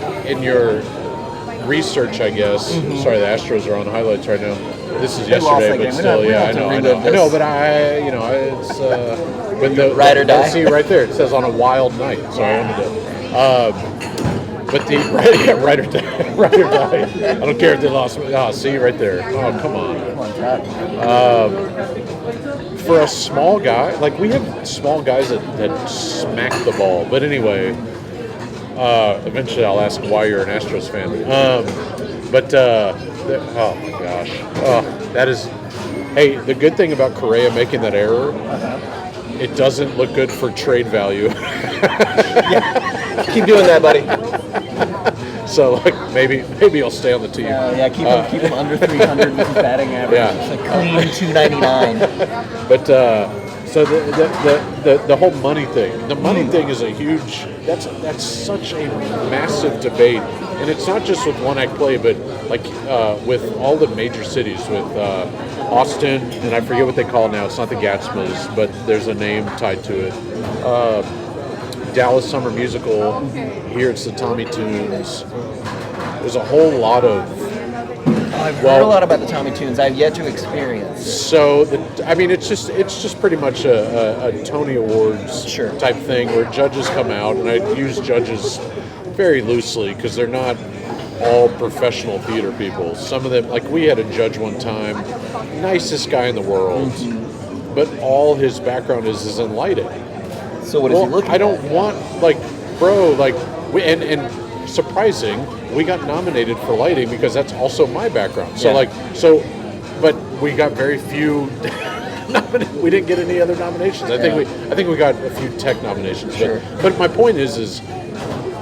D: research, I guess. Sorry, the Astros are on highlights right now. This is yesterday, but still, yeah, I know, but it's with the
C: ride or die.
D: See right there, it says on a wild night, so I wanted to. But the ride or die, ride or die. I don't care if they lost. See right there. Oh, come on. For a small guy, like we have small guys that smack the ball. But anyway, eventually I'll ask why you're an Astros fan. Oh my gosh, that is. Hey, the good thing about Correa making that error, it doesn't look good for trade value.
C: Keep doing that, buddy.
D: So like maybe he'll stay on the team.
C: Keep him under 300 with his batting average.
D: Yeah.
C: It's like clean 299.
D: But so the whole money thing. The money thing is a huge. That's such a massive debate, and it's not just with one act play, but like with all the major cities, with Austin, and I forget what they call it now. It's not the Gatsmas, but there's a name tied to it. Dallas Summer Musical. Here it's the Tommy Tunes. There's a whole lot of.
C: I've heard a lot about the Tommy Tunes. I've yet to experience.
D: So it's just pretty much a Tony Awards type thing where judges come out, and I use judges very loosely because they're not all professional theater people. Some of them, like we had a judge one time, nicest guy in the world, but all his background is in lighting.
C: So what is he looking at?
D: I don't want, and surprising, we got nominated for lighting because that's also my background. So but we got very few. We didn't get any other nominations. I think we got a few tech nominations.
C: Sure.
D: But my point is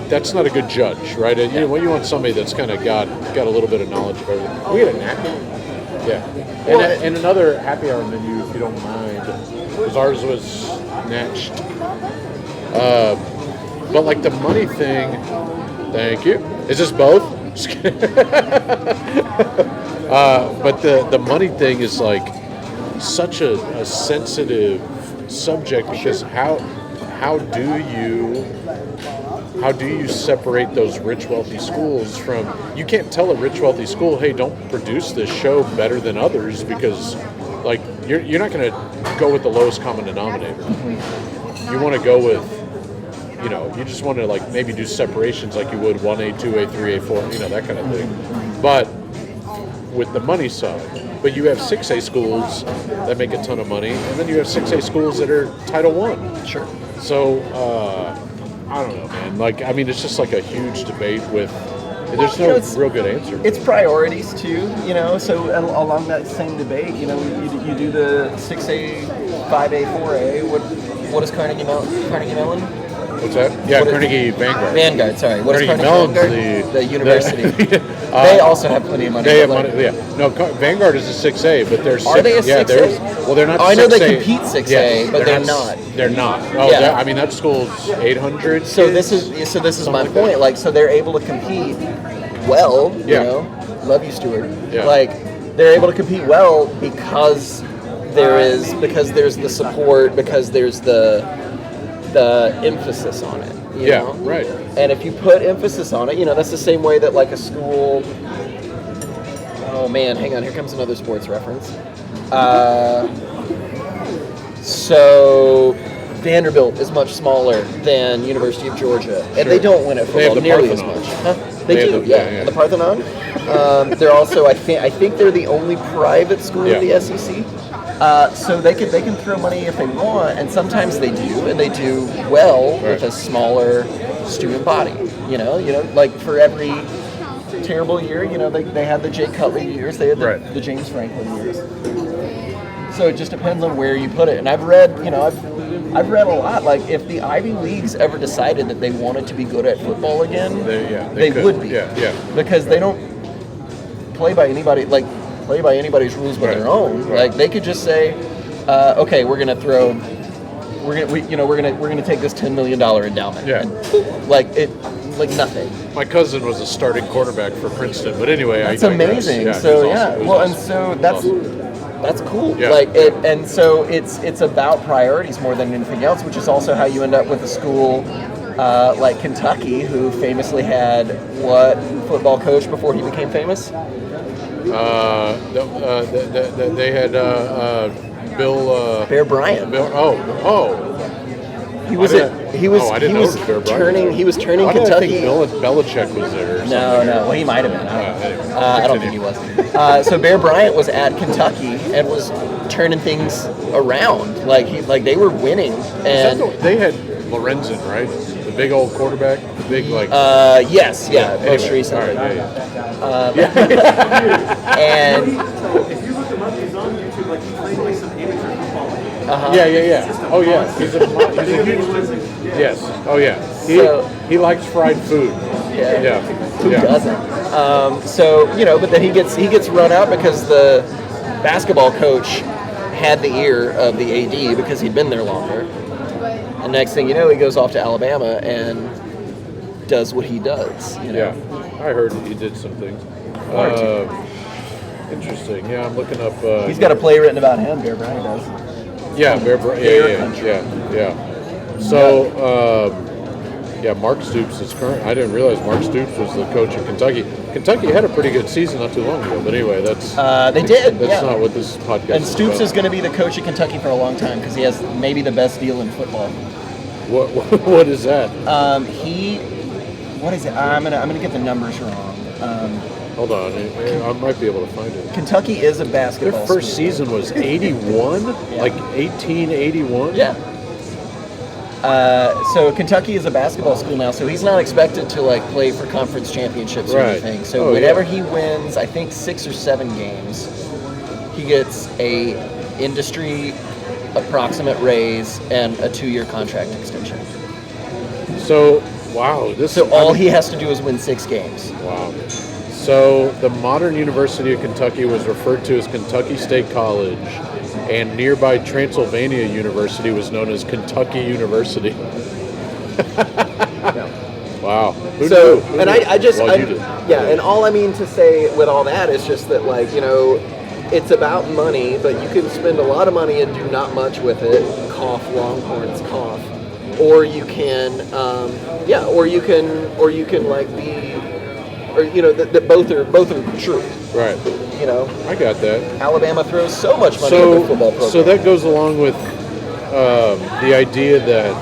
D: that's not a good judge, right? And you want somebody that's kind of got a little bit of knowledge of everything. We had a napkin. Yeah. And another happy hour menu, if you don't mind, because ours was snatched. But like the money thing, thank you. Is this both? But the money thing is like such a sensitive subject, because how do you separate those rich, wealthy schools from? You can't tell a rich, wealthy school, hey, don't produce this show better than others, because like you're not going to go with the lowest common denominator. You want to go with, you just want to like maybe do separations like you would 1A, 2A, 3A, 4, that kind of thing. But with the money side, but you have 6A schools that make a ton of money, and then you have 6A schools that are Title I.
C: Sure.
D: So I don't know, man. Like, I mean, it's just like a huge debate with. There's no real good answer.
C: It's priorities too, So along that same debate, you do the 6A, 5A, 4A. What is Carnegie Mellon?
D: What's that? Yeah, Carnegie Vanguard.
C: Vanguard, sorry. What is Carnegie
D: Mellon's
C: Vanguard? The university. They also have plenty of money.
D: They have money, yeah. No, Vanguard is a 6A, but they're 6A.
C: Are they a 6A?
D: Well, they're not 6A.
C: I know they compete 6A, but they're not.
D: They're not. Oh, yeah. I mean, that school's 800
C: So this is my point. Like, so they're able to compete well, Love you, Stuart.
D: Yeah.
C: Like, they're able to compete well because there's the support, because there's the emphasis on it. You know?
D: Right.
C: And if you put emphasis on it, that's the same way that like a school. Oh man, hang on, here comes another sports reference. So Vanderbilt is much smaller than University of Georgia, and they don't win at football nearly as much. They do, the Parthenon. They're also, I think they're the only private school in the SEC. So they can throw money if they want, and sometimes they do, and they do well with a smaller student body. Like for every terrible year, they had the Jay Cutler years, they had the James Franklin years. So it just depends on where you put it. And I've read, I've read a lot. Like if the Ivy Leagues ever decided that they wanted to be good at football again, they would be. Yeah. Because they don't play by anybody's rules but their own.
D: Right.
C: Like they could just say, okay, we're gonna take this $10 million endowment.
D: Yeah.
C: And, like it, like nothing.
D: My cousin was a starting quarterback for Princeton, but anyway,
C: That's
D: I digress.
C: amazing.
D: Yeah,
C: So
D: it was
C: yeah,
D: awesome. It was
C: well,
D: awesome.
C: and so that's cool.
D: Yeah.
C: Like it, and so it's about priorities more than anything else, which is also how you end up with a school like Kentucky, who famously had what football coach before he became famous?
D: They had Bill.
C: Bear Bryant.
D: Oh.
C: He was
D: I didn't know it was Bear Bryant.
C: He was turning
D: Why did I
C: Kentucky.
D: think Belichick was there. Or something?
C: No. Well, he might have been.
D: Anyway,
C: I don't think he was. So Bear Bryant was at Kentucky and was turning things around. Like they were winning. And
D: They had Lorenzen, right? The big old quarterback, the big
C: yes, yeah,
D: anyway,
C: most recently.
D: All right, yeah.
C: And
E: If you look him up, he's on YouTube, like he's playing like some amateur football.
D: Yeah. Oh yeah, he's a huge. Yes. Oh yeah. He likes fried food.
C: Yeah. Who
D: Yeah.
C: doesn't? So but then he gets run out because the basketball coach had the ear of the AD because he'd been there longer. And next thing you know, he goes off to Alabama and does what he does.
D: Yeah, I heard he did some things. Interesting. Yeah, I'm looking up.
C: He's got a play written about him. Bear Bryant does.
D: Yeah, Bear Bryant. Yeah. So, Mark Stoops is current. I didn't realize Mark Stoops was the coach of Kentucky. Kentucky had a pretty good season not too long ago. But anyway, that's
C: they did.
D: That's not what this podcast.
C: And Stoops
D: is
C: is going to be the coach of Kentucky for a long time because he has maybe the best deal in football.
D: What is that?
C: What is it? I'm gonna get the numbers wrong.
D: Hold on, I might be able to find it.
C: Kentucky is a basketball.
D: Their first
C: school.
D: season was 81, like 1881.
C: Yeah. So Kentucky is a basketball school now, so he's not expected to like play for conference championships or
D: Right.
C: anything. So whenever he wins, I think 6 or 7 games, he gets a industry approximate raise and a 2-year contract extension.
D: So wow,
C: All he has to do is win 6 games.
D: Wow. So the modern University of Kentucky was referred to as Kentucky State College, and nearby Transylvania University was known as Kentucky University. Wow. Who knew? Who
C: and
D: knew?
C: I just,
D: Well, you did.
C: yeah, and all I mean to say with all that is just that, like, it's about money, but you can spend a lot of money and do not much with it. Cough, Longhorns, cough. Or you can, like be, or that both are true.
D: Right. I got that.
C: Alabama throws so much money into the football program.
D: So that goes along with the idea that,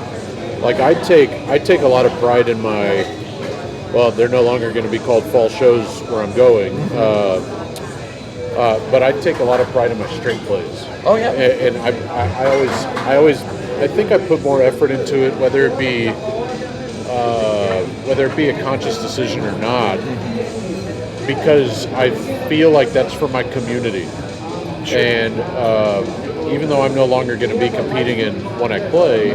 D: like, I take a lot of pride in my. Well, they're no longer going to be called fall shows where I'm going, but I take a lot of pride in my straight plays.
C: Oh yeah.
D: And I always I think I put more effort into it, whether it be a conscious decision or not, because I feel like that's for my community. Sure. And even though I'm no longer going to be competing in one act play,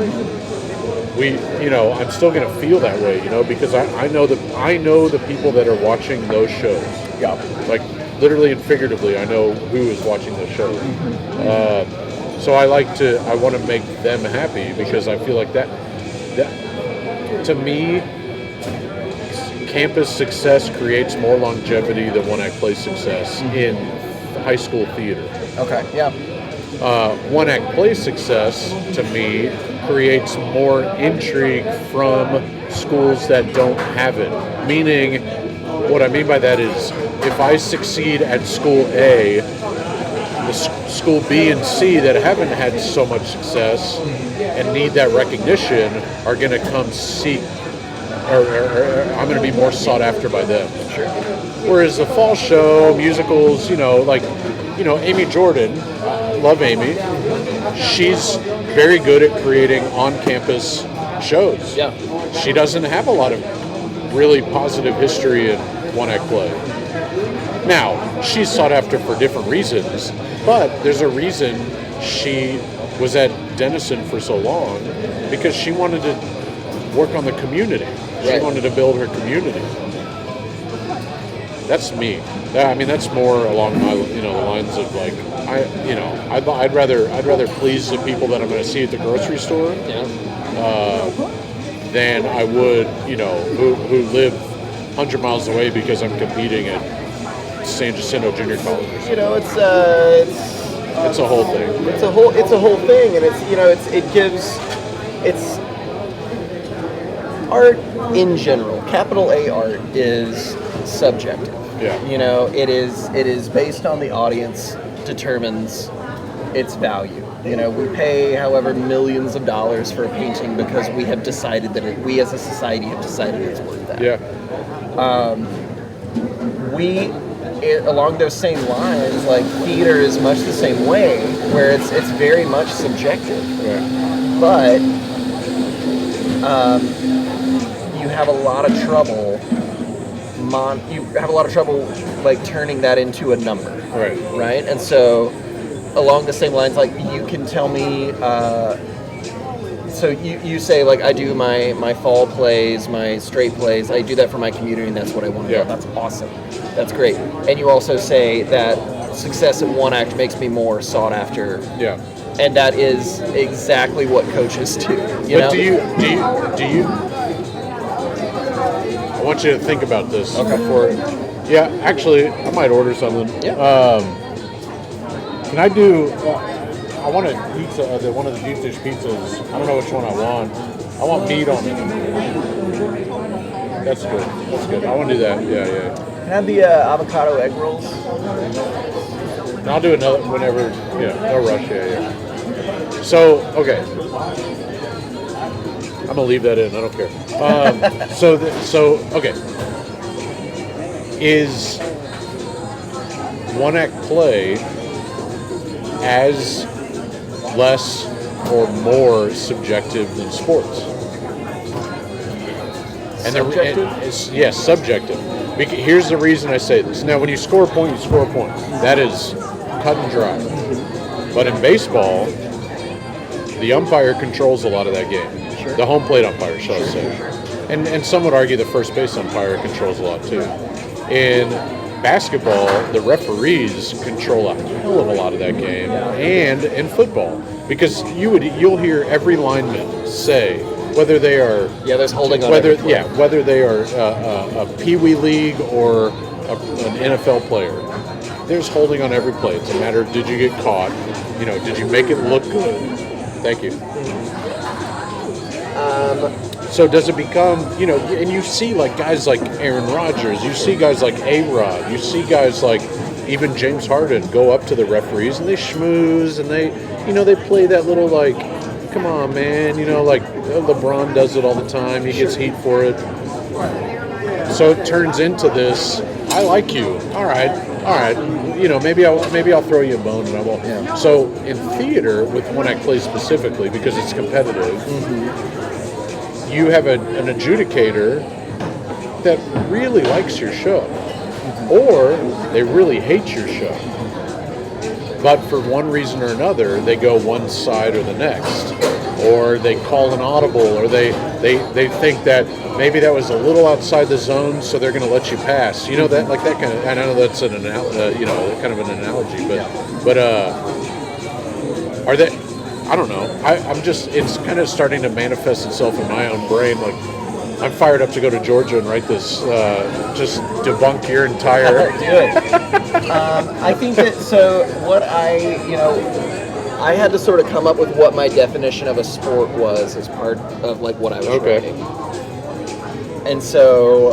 D: I'm still going to feel that way, because I know the people that are watching those shows.
C: Yeah.
D: Like literally and figuratively, I know who is watching those shows. So I want to make them happy because I feel like that to me, campus success creates more longevity than one act play success in high school theater.
C: Okay. Yeah.
D: One act play success to me creates more intrigue from schools that don't have it. Meaning, what I mean by that is, if I succeed at school A, the school B and C that haven't had so much success and need that recognition are going to come seek, or I'm going to be more sought after by them.
C: Sure.
D: Whereas the fall show, musicals, Amy Jordan, love Amy, she's very good at creating on-campus shows.
C: Yeah.
D: She doesn't have a lot of really positive history in one-act play. Now, she's sought after for different reasons, but there's a reason she was at Denison for so long, because she wanted to work on the community. She
C: Right.
D: wanted to build her community. That's me. I mean, that's more along my, the lines of like, I'd rather please the people that I'm going to see at the grocery store.
C: Yeah.
D: than I would, who live 100 miles away because I'm competing at San Jacinto Junior College.
C: It's
D: a whole thing.
C: It's a whole thing, and it's art in general. Capital A art is subjective.
D: Yeah.
C: It is based on the audience determines its value. We pay however millions of dollars for a painting because we have decided that we as a society have decided it's worth that.
D: Yeah.
C: Along those same lines, like theater is much the same way, where it's very much subjective.
D: Yeah.
C: But you have a lot of trouble. Like turning that into a number. Right. And so, along the same lines, like you can tell me. So you say, like, I do my fall plays, my straight plays, I do that for my community, and that's what I want to do. That's awesome. That's great. And you also say that success in one act makes me more sought after.
D: Yeah.
C: And that is exactly what coaches do.
D: But do you? I want you to think about this before. Yeah, actually, I might order something.
C: Yeah.
D: Can I do? I want a pizza, one of the deep dish pizzas. I don't know which one I want. I want meat on it. That's good. I want to do that. Yeah.
C: Can I have the avocado egg rolls?
D: And I'll do another whenever. Yeah, no rush. Yeah. So, okay. I'm gonna leave that in. I don't care. Okay. Is one act play as less or more subjective than sports?
C: Subjective?
D: Yes, subjective. Here's the reason I say this. Now, when you score a point, you score a point. That is cut and dry. But in baseball, the umpire controls a lot of that game.
C: Sure.
D: The home plate umpire, shall I say. And some would argue the first base umpire controls a lot too. In basketball, the referees control a hell of a lot of that game, and in football, because you'll hear every lineman say whether they are
C: there's holding on
D: whether they are a Pee Wee League or an NFL player. There's holding on every play. It's a matter of did you get caught? Did you make it look good? Thank you. So does it become, and you see like guys like Aaron Rodgers, you see guys like A-Rod, you see guys like even James Harden go up to the referees and they schmooze and they play that little like, come on man, like LeBron does it all the time, he gets heat for it. So it turns into this, I like you, all right, maybe I'll throw you a bone and I won't.
C: Yeah.
D: So in theater, with one act play specifically, because it's competitive, you have an adjudicator that really likes your show, or they really hate your show. But for one reason or another, they go one side or the next, or they call an audible, or they think that maybe that was a little outside the zone, so they're going to let you pass. That like that kind of. I know that's kind of an analogy, but are they? I don't know. It's kind of starting to manifest itself in my own brain. Like, I'm fired up to go to Georgia and write this, just debunk your entire...
C: Do it. I think that, so what I had to sort of come up with what my definition of a sport was as part of like what I was writing. And so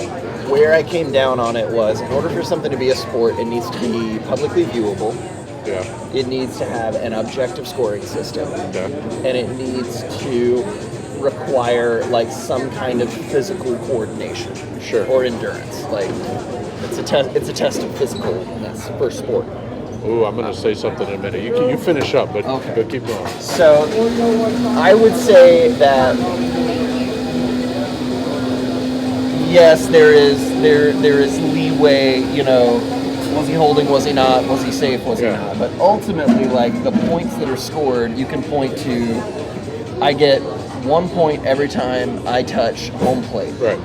C: where I came down on it was, in order for something to be a sport, it needs to be publicly viewable.
D: Yeah.
C: It needs to have an objective scoring system,
D: Okay.
C: and it needs to require like some kind of physical coordination, or endurance. Like it's a test of physicalness for sport.
D: Ooh, I'm going to say something in a minute. You finish up, but keep going.
C: So I would say that yes, there is leeway. Was he holding? Was he not? Was he safe? Was he not? But ultimately, like the points that are scored, you can point to. I get 1 point every time I touch home plate.
D: Right.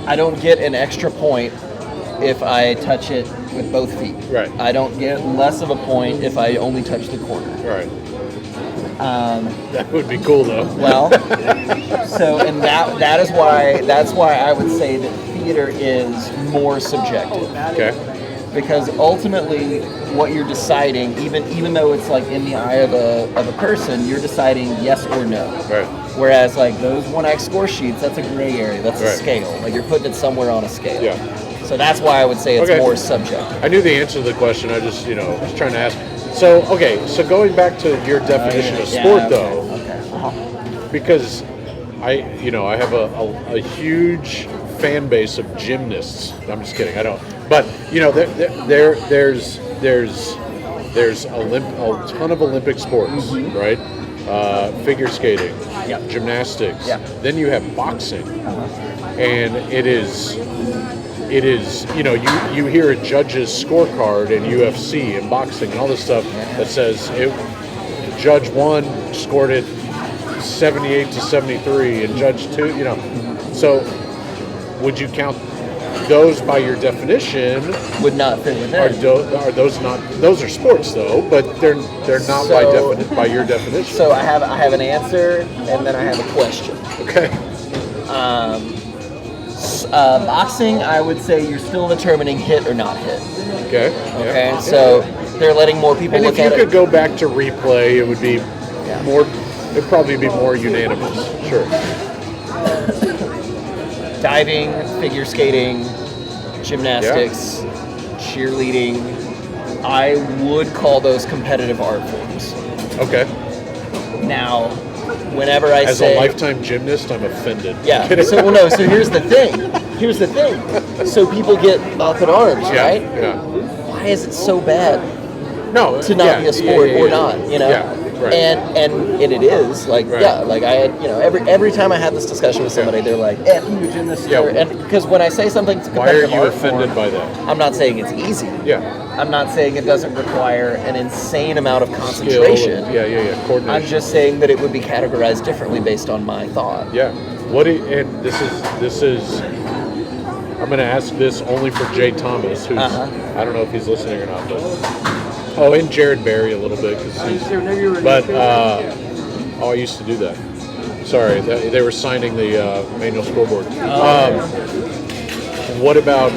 C: I don't get an extra point if I touch it with both feet.
D: Right.
C: I don't get less of a point if I only touch the corner.
D: Right. That would be cool, though.
C: Well, so and that's why I would say that theater is more subjective.
D: Okay.
C: Because ultimately, what you're deciding, even though it's like in the eye of a person, you're deciding yes or no.
D: Right.
C: Whereas like those 1Act score sheets, that's a gray area. That's a
D: Right.
C: scale. Like you're putting it somewhere on a scale.
D: Yeah.
C: So that's why I would say it's
D: Okay.
C: more subjective.
D: I knew the answer to the question. I just, was trying to ask. So, okay. So going back to your definition of sport,
C: okay.
D: though,
C: Okay. Uh-huh.
D: because I have a huge fan base of gymnasts. I'm just kidding. I don't. But there's a ton of Olympic sports, right? Figure skating,
C: Yep.
D: gymnastics.
C: Yep.
D: Then you have boxing, and it is you hear a judge's scorecard in UFC and boxing and all this stuff that says Judge 1 scored it 78-73 and Judge 2, So would you count those by your definition?
C: Would not fit within.
D: Are those not? Those are sports though, but they're not by your definition.
C: So I have an answer and then I have a question.
D: Okay.
C: Boxing, I would say you're still determining hit or not hit.
D: Okay.
C: Okay,
D: Yeah.
C: so they're letting more people
D: And
C: look
D: if you
C: at
D: could
C: it.
D: go back to replay, it would be more. It'd probably be more unanimous. Sure.
C: Diving, figure skating, gymnastics, cheerleading. I would call those competitive art forms.
D: Okay.
C: Now, whenever I
D: As
C: say
D: a lifetime gymnast, I'm offended.
C: yeah,
D: Kidding.
C: so here's the thing. So people get up in arms, right?
D: Yeah.
C: Why is it so bad
D: No.
C: to not be a sport or not?
D: Yeah. Right.
C: And it is like
D: Right.
C: like I had every time I had this discussion with somebody, they're like, "F you, gymnast."
D: Yeah.
C: And because when I say something's a
D: Why are
C: competitive
D: you
C: art
D: offended
C: form,
D: by that?
C: I'm not saying it's easy.
D: Yeah.
C: I'm not saying it doesn't require an insane amount of
D: Skill
C: concentration.
D: and- Yeah. Coordination.
C: I'm just saying that it would be categorized differently based on my thought.
D: Yeah. And this is. I'm going to ask this only for Jay Thomas, who's I don't know if he's listening or not, but and Jared Barry a little bit because I used to do that. Sorry, they were signing the manual scoreboard. What about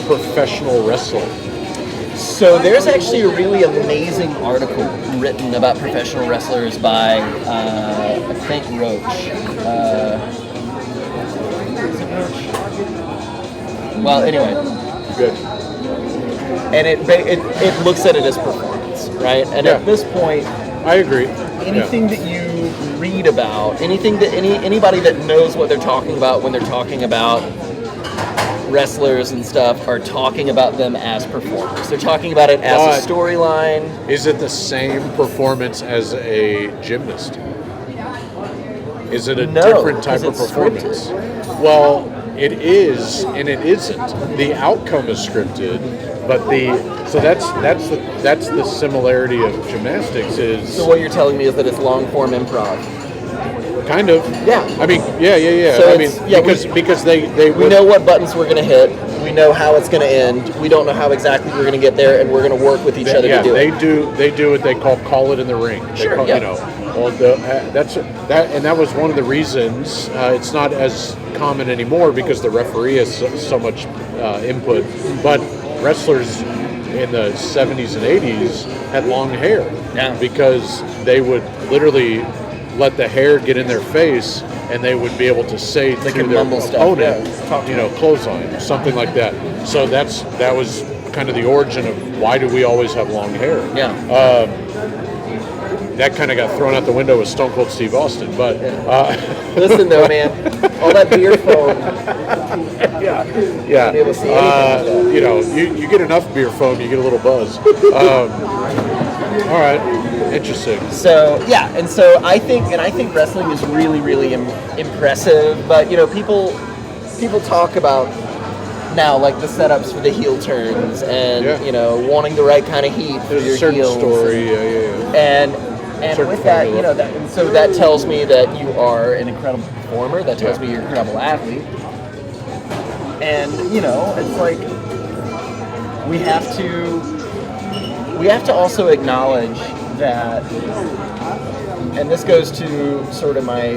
D: professional wrestling?
C: So there's actually a really amazing article written about professional wrestlers by I think Roach. Is it Roach? Well, anyway,
D: Good.
C: and it looks at it as performance, right? And
D: Yeah.
C: at this point,
D: I agree.
C: anything that you read about, anything that anybody that knows what they're talking about when they're talking about wrestlers and stuff are talking about them as performers. They're talking about it as a storyline.
D: Is it the same performance as a gymnast? Is it a
C: No,
D: different type
C: 'cause
D: of
C: it's
D: performance? Well, it is and it isn't. The outcome is scripted, but that's the similarity of gymnastics is
C: So what you're telling me is that it's long form improv.
D: kind of.
C: Yeah.
D: I mean, yeah.
C: So
D: I mean,
C: it's- yeah,
D: because they
C: We know what buttons we're going to hit. We know how it's going to end. We don't know how exactly we're going to get there, and we're going to work with each other to do it.
D: They do what they call it in the ring. They
C: Sure,
D: call,
C: yeah.
D: Well, that was one of the reasons it's not as common anymore because the referee has so much input. But wrestlers in the 70s and 80s had long hair because they would literally let the hair get in their face and they would be able to say
C: They
D: to
C: could
D: their
C: mumble stuff,
D: opponent,
C: yeah.
D: clothesline, something like that. So that was kind of the origin of why do we always have long hair.
C: Yeah.
D: That kind of got thrown out the window with Stone Cold Steve Austin, but
C: Listen though, man, all that beer foam.
D: yeah,
C: Be able to see anything like that.
D: you get enough beer foam, you get a little buzz. All right, interesting.
C: So yeah, and so I think wrestling is really, really impressive. But people talk about now like the setups for the heel turns and wanting the right kind of heat for
D: There's
C: your
D: a certain
C: heels.
D: story,
C: And
D: Certain
C: with that,
D: formula.
C: so that tells me that you are an incredible performer. That tells me you're an incredible athlete. And it's like we have to also acknowledge that, and this goes to sort of my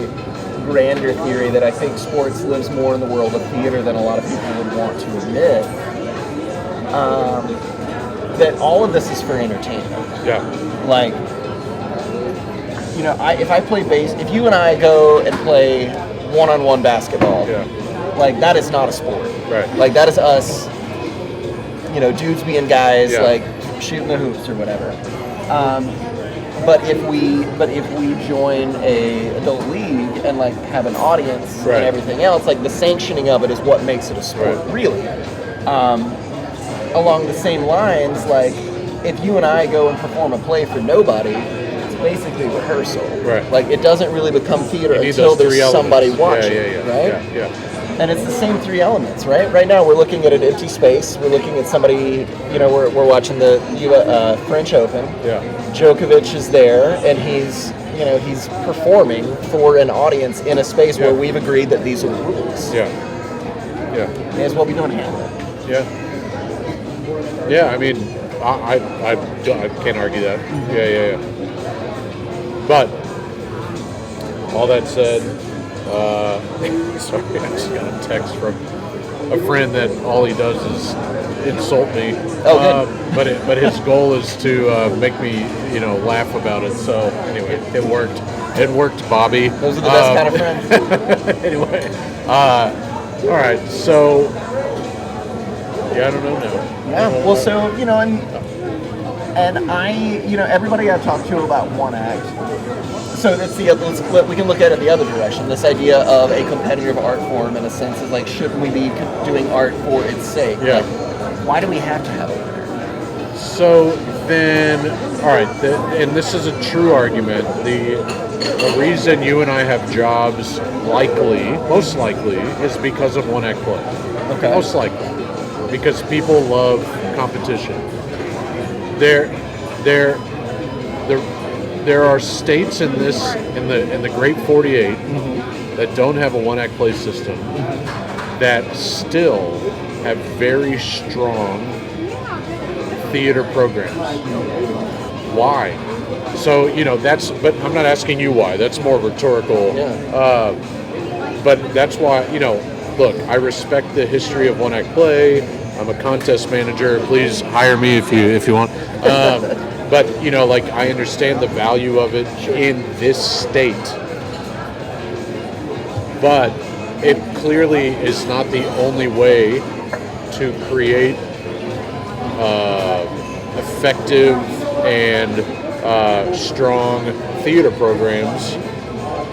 C: grander theory that I think sports lives more in the world of theater than a lot of people would want to admit, that all of this is for entertainment.
D: Yeah.
C: Like, you know, if you and I go and play one-on-one basketball, like, that is not a sport.
D: Right.
C: Like, that is us, you know, dudes being guys,
D: Yeah.
C: like, shooting the hoops or whatever. But if we join a adult league and, like, have an audience
D: Right.
C: and everything else, like, the sanctioning of it is what makes it a sport,
D: Right.
C: really. Along the same lines, like, if you and I go and perform a play for nobody, it's basically rehearsal.
D: Right.
C: Like, it doesn't really become theater
D: You need
C: until
D: those three
C: there's somebody
D: elements.
C: watching,
D: Yeah.
C: right?
D: Yeah.
C: And it's the same three elements, right? Right now we're looking at an empty space. We're looking at somebody, you know, we're watching the French Open.
D: Yeah.
C: Djokovic is there, and he's performing for an audience in a space where we've agreed that these are the rules.
D: Yeah. Yeah.
C: May as well be doing Hamlet.
D: Yeah. Yeah, I mean, I can't argue that. Yeah. But all that said, sorry, I just got a text from a friend that all he does is insult me.
C: Oh, good.
D: But his goal is to make me, you know, laugh about it. So anyway, it worked. It worked, Bobby.
C: Those are the best kind of friends.
D: Anyway, all right. So yeah, I don't know now.
C: Yeah. Well, so, you know, and I, you know, everybody I've talked to about one act. So that's we can look at it the other direction. This idea of a competitive art form, in a sense, is like, shouldn't we be doing art for its sake?
D: Yeah.
C: Like, why do we have to have a winner?
D: So then, all right, and this is a true argument. The reason you and I have jobs, most likely, is because of one act play.
C: Okay.
D: Most likely, because people love competition. There are states in the Great 48 that don't have a one act play system that still have very strong theater programs. Why? So, you know, but I'm not asking you why. That's more rhetorical.
C: Yeah.
D: But that's why, you know, look, I respect the history of one act play. I'm a contest manager. Please hire me if you want. But, you know, like, I understand the value of it in this state. But it clearly is not the only way to create effective and strong theater programs,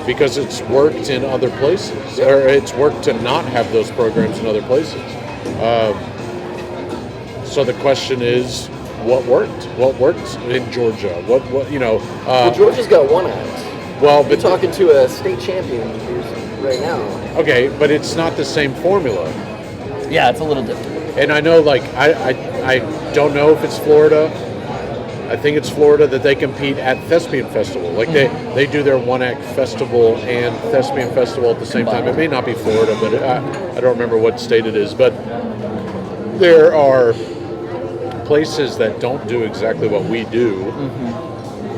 D: because it's worked in other places, or it's worked to not have those programs in other places. So the question is, what worked? What worked in Georgia? What you know?
C: Well, Georgia's got one act.
D: Well,
C: You're
D: but
C: talking to a state champion right now.
D: okay, but it's not the same formula.
C: Yeah, it's a little different.
D: And I know, like, I don't know if it's Florida. I think it's Florida that they compete at Thespian Festival. Like, they do their one act festival and Thespian Festival at the same time. It may not be Florida, but I don't remember what state it is. But there are places that don't do exactly what we do,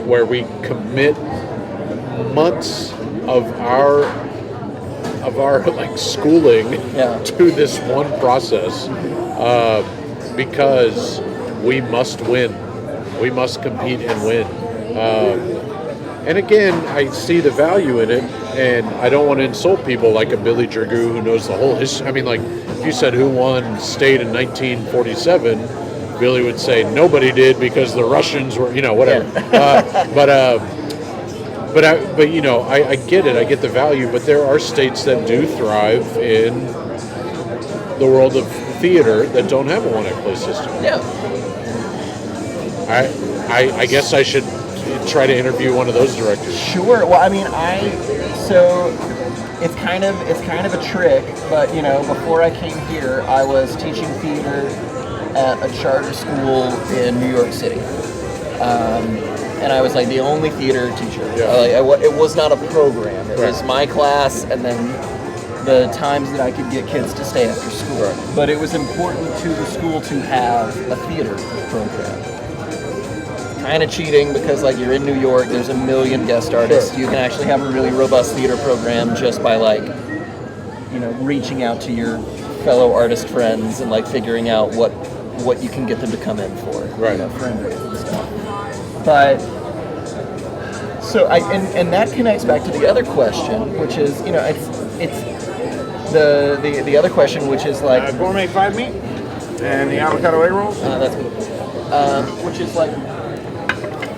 D: where we commit months of our like schooling to this one process, because we must win. We must compete and win. And again, I see the value in it, and I don't want to insult people like a Billy Dragoo who knows the whole history. I mean, like, if you said who won state in 1947, Billy would say nobody did because the Russians were, you know, whatever. But you know, I get it. I get the value. But there are states that do thrive in the world of theater that don't have a one act play system.
C: Yeah.
D: I guess I should try to interview one of those directors.
C: Sure. Well, I mean, so it's kind of a trick, but, you know, before I came here, I was teaching theater at a charter school in New York City, and I was like the only theater teacher. It was not a program. It was my class, and then the times that I could get kids to stay after school.
D: Right.
C: But it was important to the school to have a theater program. kind of cheating because like you're in New York, there's a million guest artists.
D: Sure.
C: You can actually have a really robust theater program just by like, you know, reaching out to your fellow artist friends and like figuring out what you can get them to come in for,
D: Right.
C: you know, friend and stuff. But so and that connects back to the other question, which is, you know, it's the other question, which is like
F: Gourmet 5 meat and the avocado egg rolls.
C: that's good. Which is like,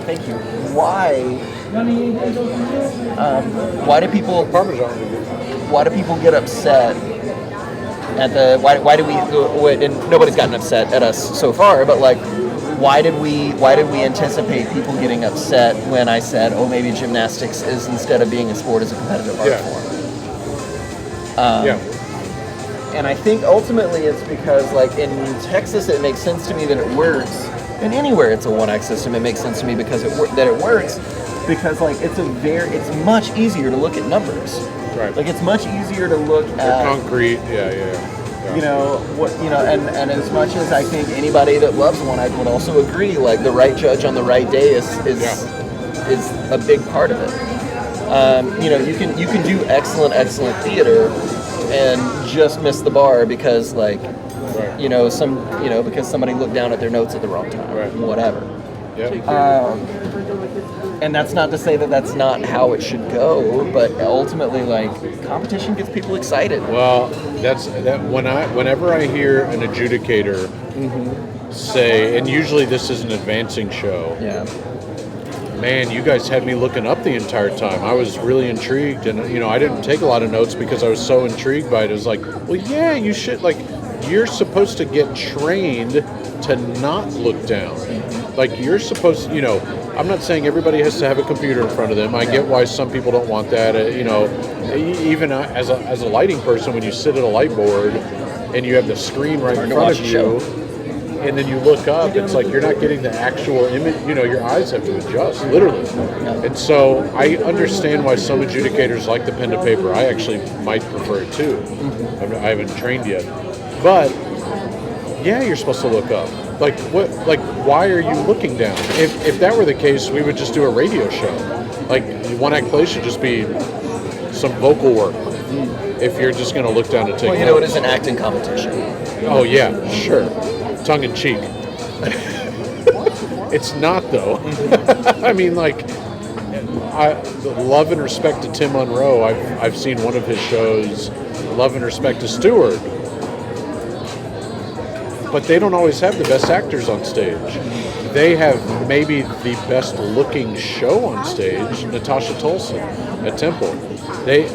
C: thank you. Why do people
D: Parmesan.
C: why do people get upset at the why do we and nobody's gotten upset at us so far, but like why did we anticipate people getting upset when I said, oh, maybe gymnastics is, instead of being a sport, is a competitive art form? And I think ultimately it's because like in Texas it makes sense to me that it works, and anywhere it's a 1X system it makes sense to me because that it works because like it's much easier to look at numbers.
D: Right.
C: Like it's much easier to look
D: They're
C: at
D: concrete. Yeah.
C: you know what, you know, and as much as I think anybody that loves one, I would also agree like the right judge on the right day is a big part of it. You know, you can do excellent theater and just miss the bar because like
D: Right.
C: you know because somebody looked down at their notes at the wrong time,
D: Right.
C: whatever.
D: Yeah.
C: And that's not to say that that's not how it should go, but ultimately, like, competition gets people excited.
D: Well, whenever I hear an adjudicator say, and usually this is an advancing show,
C: Yeah.
D: man, you guys had me looking up the entire time. I was really intrigued, and you know, I didn't take a lot of notes because I was so intrigued by it. It was like, well, yeah, you should, like, you're supposed to get trained to not look down. Like, you're supposed, you know, I'm not saying everybody has to have a computer in front of them. I get why some people don't want that. You know, even as a lighting person, when you sit at a light board and you have the screen right in front of you, and then you look up, it's like you're not getting the actual image. You know, your eyes have to adjust, literally. And so I understand why some adjudicators like the pen to paper. I actually might prefer it too. I haven't trained yet. But yeah, you're supposed to look up. Like what? Like why are you looking down? If that were the case, we would just do a radio show. Like one act play should just be some vocal work. If you're just going to look down and take.
C: Well, you know, it is an acting competition.
D: Oh yeah, sure. Tongue in cheek. It's not though. I mean, like, I love and respect to Tim Monroe. I've seen one of his shows. Love and respect to Stewart. But they don't always have the best actors on stage. They have maybe the best looking show on stage, Natasha Tolson at Temple. They've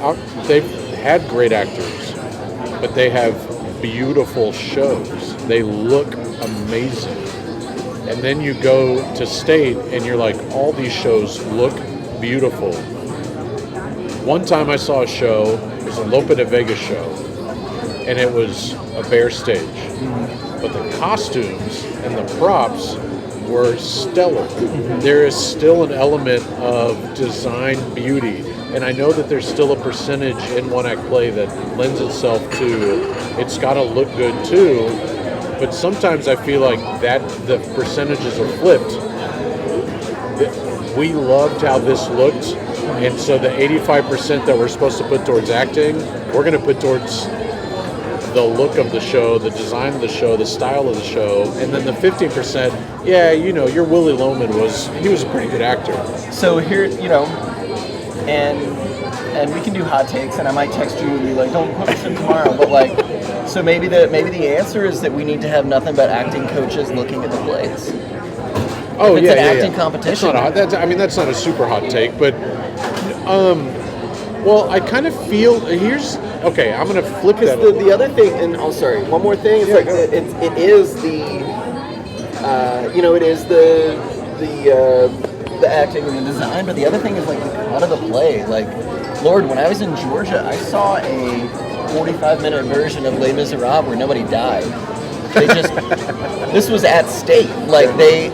D: had great actors, but they have beautiful shows. They look amazing. And then you go to state and you're like, all these shows look beautiful. One time I saw a show, it was a Lope de Vega show, and it was a bare stage. But the costumes and the props were stellar. There is still an element of design beauty. And I know that there's still a percentage in one act play that lends itself to, it's got to look good too. But sometimes I feel like that the percentages are flipped. We loved how this looked. And so the 85% that we're supposed to put towards acting, we're going to put towards the look of the show, the design of the show, the style of the show, and then the 15%, yeah, you know, your Willie Loman was a pretty good actor.
C: So here, you know, and we can do hot takes, and I might text you and be like, don't put this in tomorrow, but like, so maybe the answer is that we need to have nothing but acting coaches looking at the plays.
D: Oh,
C: if it's
D: yeah,
C: an
D: yeah,
C: acting
D: yeah.
C: competition.
D: That's not a super hot take, but well, I kind of feel okay. I'm gonna flip that.
C: The other thing, and oh, sorry, one more thing. It's like it is the acting and the design, but the other thing is like the cut of the play. Like, Lord, when I was in Georgia, I saw a 45-minute version of Les Miserables where nobody died. They just this was at state. Like they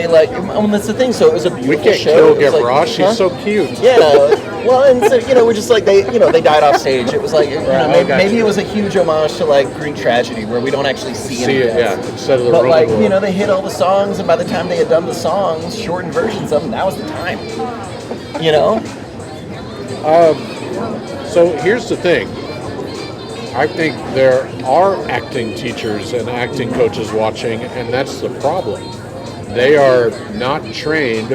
C: like, that's the thing. So it was a beautiful
D: we can't
C: show.
D: kill Gavroche. He's so cute.
C: Yeah. Well, and so, we're just like, they died off stage. It was like, maybe it was a huge homage to like Greek tragedy where we don't actually see any
D: it,
C: deaths.
D: instead of the
C: But
D: Roman
C: like,
D: war.
C: they hit all the songs, and by the time they had done the songs, shortened versions of them, that was the time.
D: So here's the thing. I think there are acting teachers and acting coaches watching, and that's the problem. They are not trained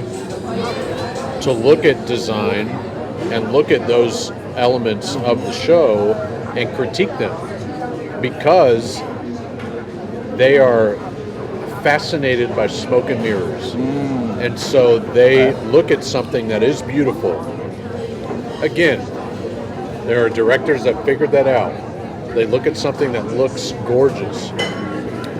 D: to look at design and look at those elements of the show and critique them because they are fascinated by smoke and mirrors. And so they look at something that is beautiful. Again, there are directors that figured that out. They look at something that looks gorgeous.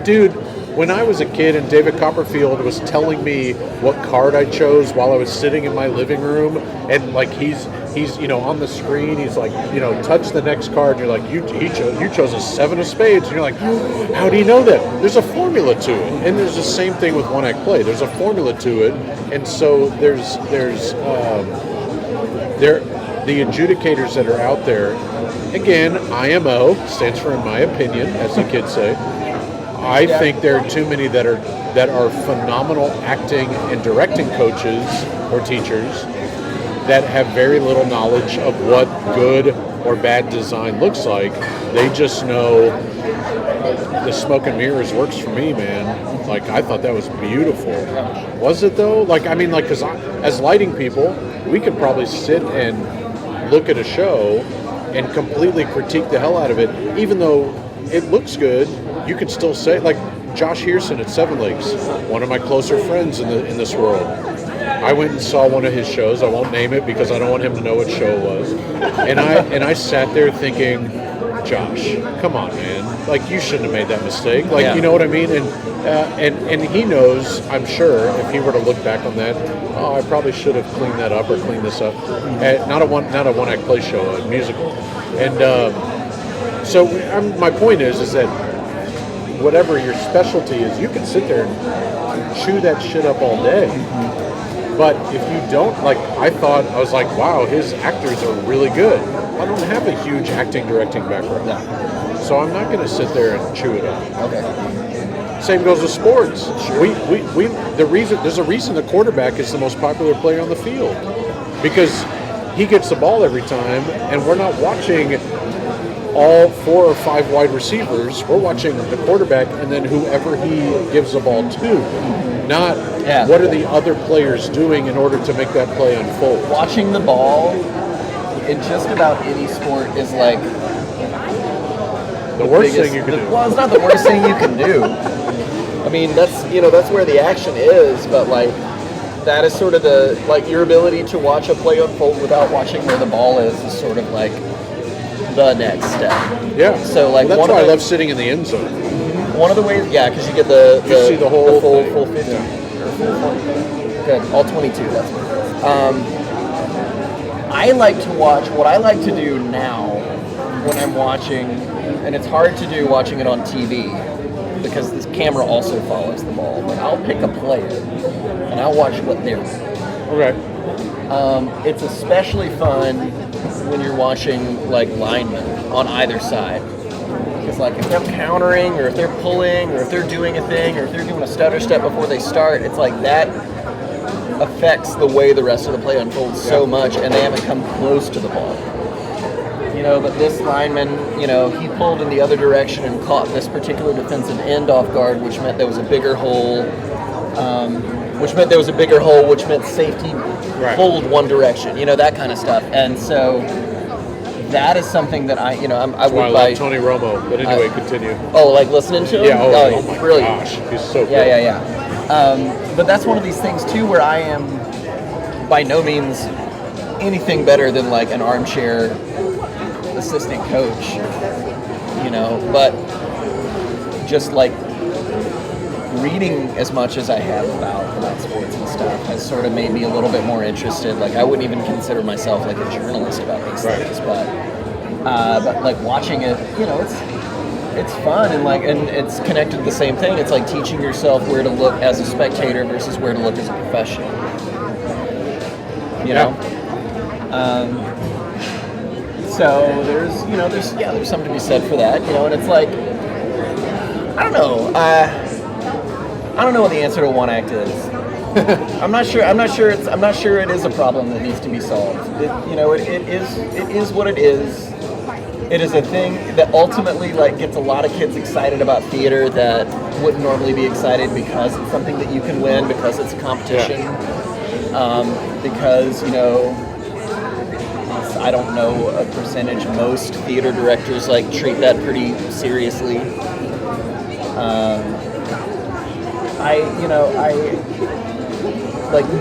D: Dude, when I was a kid and David Copperfield was telling me what card I chose while I was sitting in my living room, and like he's on the screen, he's like, touch the next card, and you're like, you chose a 7 of spades, and you're like, how do you know that? There's a formula to it. And there's the same thing with one act play. There's a formula to it, and so there's the adjudicators that are out there. Again, IMO stands for in my opinion, as the kids say. I think there are too many that are phenomenal acting and directing coaches or teachers that have very little knowledge of what good or bad design looks like. They just know the smoke and mirrors works for me, man. Like, I thought that was beautiful. Was it though? Because as lighting people, we could probably sit and look at a show and completely critique the hell out of it, even though it looks good. You could still say, like Josh Hearson at Seven Lakes, one of my closer friends in this world. I went and saw one of his shows. I won't name it because I don't want him to know what show it was. And I sat there thinking, Josh, come on, man. Like, you shouldn't have made that mistake. Like, you know what I mean? And he knows, I'm sure, if he were to look back on that, I probably should have cleaned that up or cleaned this up. Not a one-act play show, a musical. And so my point is that whatever your specialty is, you can sit there and chew that shit up all day. But if you don't, I was like, wow, his actors are really good. I don't have a huge acting, directing background. No. So I'm not going to sit there and chew it up.
C: Okay.
D: Same goes with sports.
C: Sure.
D: There's a reason the quarterback is the most popular player on the field. Because he gets the ball every time, and we're not watching all 4 or 5 wide receivers. We're watching the quarterback and then whoever he gives the ball to. Not what are the other players doing in order to make that play unfold.
C: Watching the ball in just about any sport is like
D: the worst thing you can do.
C: Well, it's not the worst thing you can do. I mean, that's where the action is, but that is sort of your ability to watch a play unfold without watching where the ball is sort of like the next step.
D: Yeah.
C: So
D: that's why I love sitting in the end zone.
C: One of the ways, because you get the
D: see the whole
C: full 50 or full 40. Good, all 22. That's I like to watch. What I like to do now when I'm watching, and it's hard to do watching it on TV because this camera also follows the ball. But I'll pick a player and I'll watch what they're doing.
D: Okay.
C: It's especially fun when you're watching linemen on either side. Because if they're countering or if they're pulling or if they're doing a thing or if they're doing a stutter step before they start, it's like that affects the way the rest of the play unfolds so much, and they haven't come close to the ball. But this lineman, he pulled in the other direction and caught this particular defensive end off guard, which meant there was a bigger hole, which meant safety pulled one direction, that kind of stuff. And so that is something that I
D: love Tony Romo, but anyway, continue.
C: Oh, listening to him?
D: Yeah, oh my
C: brilliant.
D: gosh, he's so good.
C: Yeah. But that's one of these things too where I am by no means anything better than an armchair assistant coach, but just reading as much as I have about sports and stuff has sort of made me a little bit more interested. I wouldn't even consider myself a journalist about these things, but watching it, it's fun and it's connected to the same thing. It's like teaching yourself where to look as a spectator versus where to look as a professional. You know? So there's something to be said for that, and it's like, I don't know. I don't know what the answer to one act is. I'm not sure it is a problem that needs to be solved. It is what it is. It is a thing that ultimately gets a lot of kids excited about theater that wouldn't normally be excited because it's something that you can win, because it's a competition, because I don't know a percentage. Most theater directors treat that pretty seriously. I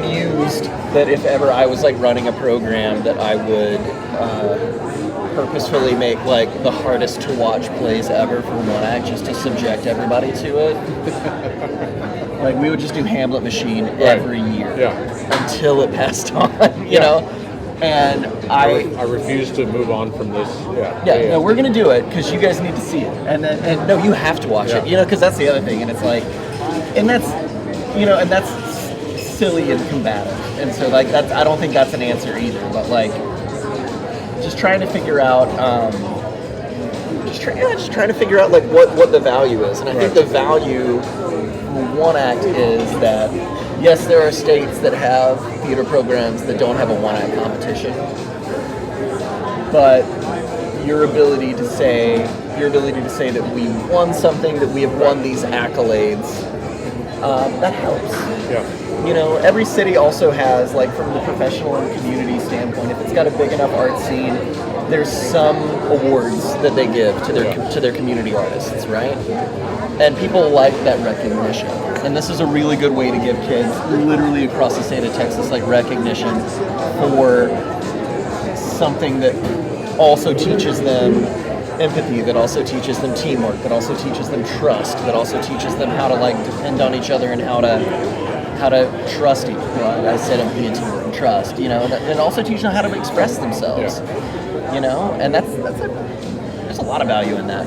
C: mused that if ever I was running a program, that I would purposefully make the hardest to watch plays ever for one act, just to subject everybody to it. We would just do Hamlet Machine every year until it passed on, you know. And I
D: refuse to move on from this.
C: No, we're gonna do it because you guys need to see it, and no, you have to watch it, because that's the other thing, and it's and that's silly and combative, and so that's, I don't think that's an answer either, but just trying to figure out just trying to figure out what the value is, and I think the value for one act is that yes, there are states that have theater programs that don't have a one act competition, but your ability to say that we won something, that we have won these accolades, that helps. Every city also has, from the professional and community standpoint, if it's got a big enough art scene, there's some awards that they give to their community artists, right? And people like that recognition. And this is a really good way to give kids literally across the state of Texas recognition for something that also teaches them empathy, that also teaches them teamwork, that also teaches them trust, that also teaches them how to depend on each other and how to trust each other. I said empathy and teamwork and trust, and also teach them how to express themselves, and there's a lot of value in that.